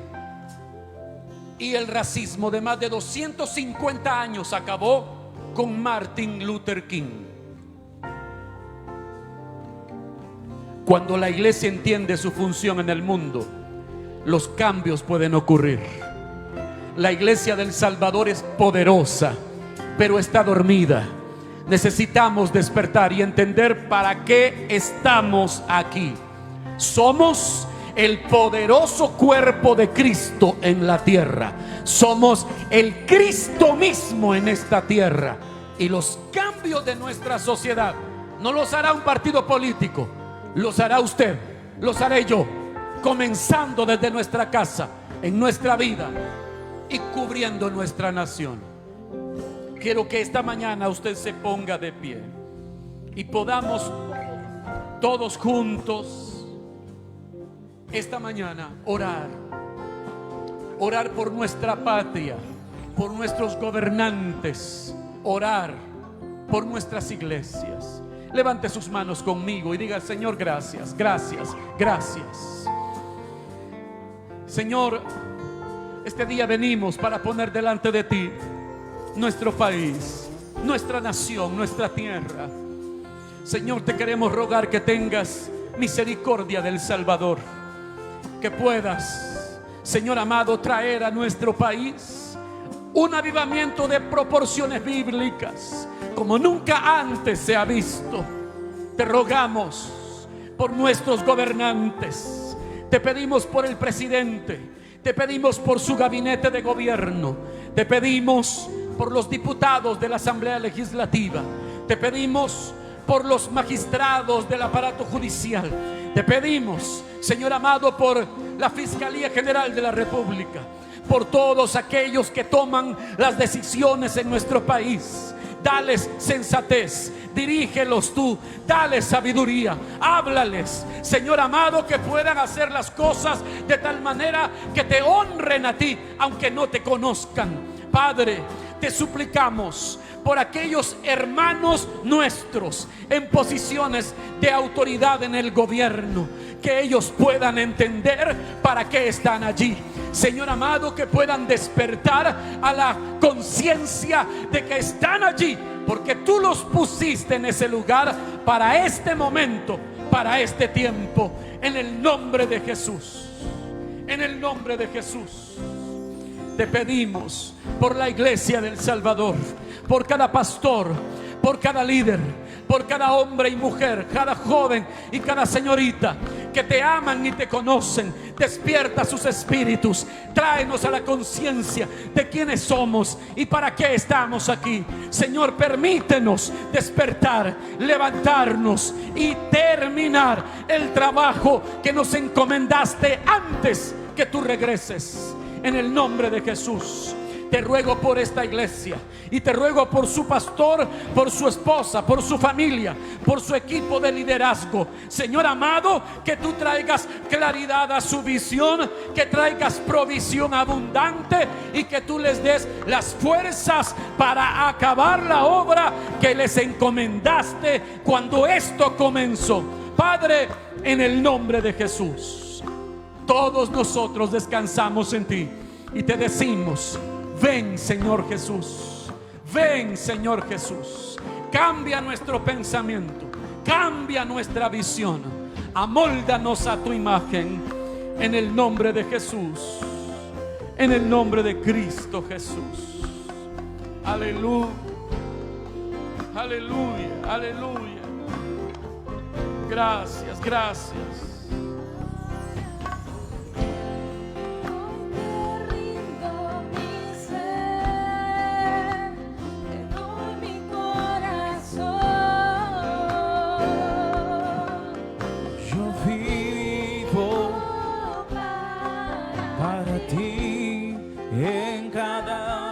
Y el racismo de más de 250 años acabó con Martin Luther King. Cuando la iglesia entiende su función en el mundo, los cambios pueden ocurrir. La iglesia del Salvador es poderosa, pero está dormida. Necesitamos despertar y entender para qué estamos aquí. Somos el poderoso cuerpo de Cristo en la tierra. Somos el Cristo mismo en esta tierra. Y los cambios de nuestra sociedad no los hará un partido político, los hará usted, los haré yo, comenzando desde nuestra casa, en nuestra vida y cubriendo nuestra nación. Quiero que esta mañana usted se ponga de pie y podamos todos juntos esta mañana orar por nuestra patria, por nuestros gobernantes, orar por nuestras iglesias. Levante sus manos conmigo y diga: Señor, gracias, gracias, gracias. Señor, este día venimos para poner delante de ti nuestro país, nuestra nación, nuestra tierra. Señor, te queremos rogar que tengas misericordia del Salvador, que puedas, Señor amado, traer a nuestro país un avivamiento de proporciones bíblicas como nunca antes se ha visto. Te rogamos por nuestros gobernantes, te pedimos por el presidente, te pedimos por su gabinete de gobierno, te pedimos por los diputados de la Asamblea Legislativa, te pedimos por los magistrados del aparato judicial, te pedimos, Señor amado, por la Fiscalía General de la República, por todos aquellos que toman las decisiones en nuestro país. Dales sensatez, dirígelos tú, dales sabiduría, háblales, Señor amado, que puedan hacer las cosas de tal manera que te honren a ti, aunque no te conozcan. Padre, te suplicamos por aquellos hermanos nuestros en posiciones de autoridad en el gobierno, que ellos puedan entender para qué están allí. Señor amado, que puedan despertar a la conciencia de que están allí porque tú los pusiste en ese lugar para este momento, para este tiempo. En el nombre de Jesús, en el nombre de Jesús, te pedimos por la iglesia del Salvador, por cada pastor, por cada líder, por cada hombre y mujer, cada joven y cada señorita que te aman y te conocen. Despierta sus espíritus, tráenos a la conciencia de quiénes somos y para qué estamos aquí. Señor, permítenos despertar, levantarnos y terminar el trabajo que nos encomendaste antes que tú regreses. En el nombre de Jesús, te ruego por esta iglesia y te ruego por su pastor, por su esposa, por su familia, por su equipo de liderazgo. Señor amado, que tú traigas claridad a su visión, que traigas provisión abundante y que tú les des las fuerzas para acabar la obra que les encomendaste cuando esto comenzó. Padre, en el nombre de Jesús, todos nosotros descansamos en ti y te decimos: ven, Señor Jesús, ven, Señor Jesús. Cambia nuestro pensamiento, cambia nuestra visión, amóldanos a tu imagen. En el nombre de Jesús, en el nombre de Cristo Jesús. Aleluya, aleluya, aleluya. Gracias, gracias. para ti en cada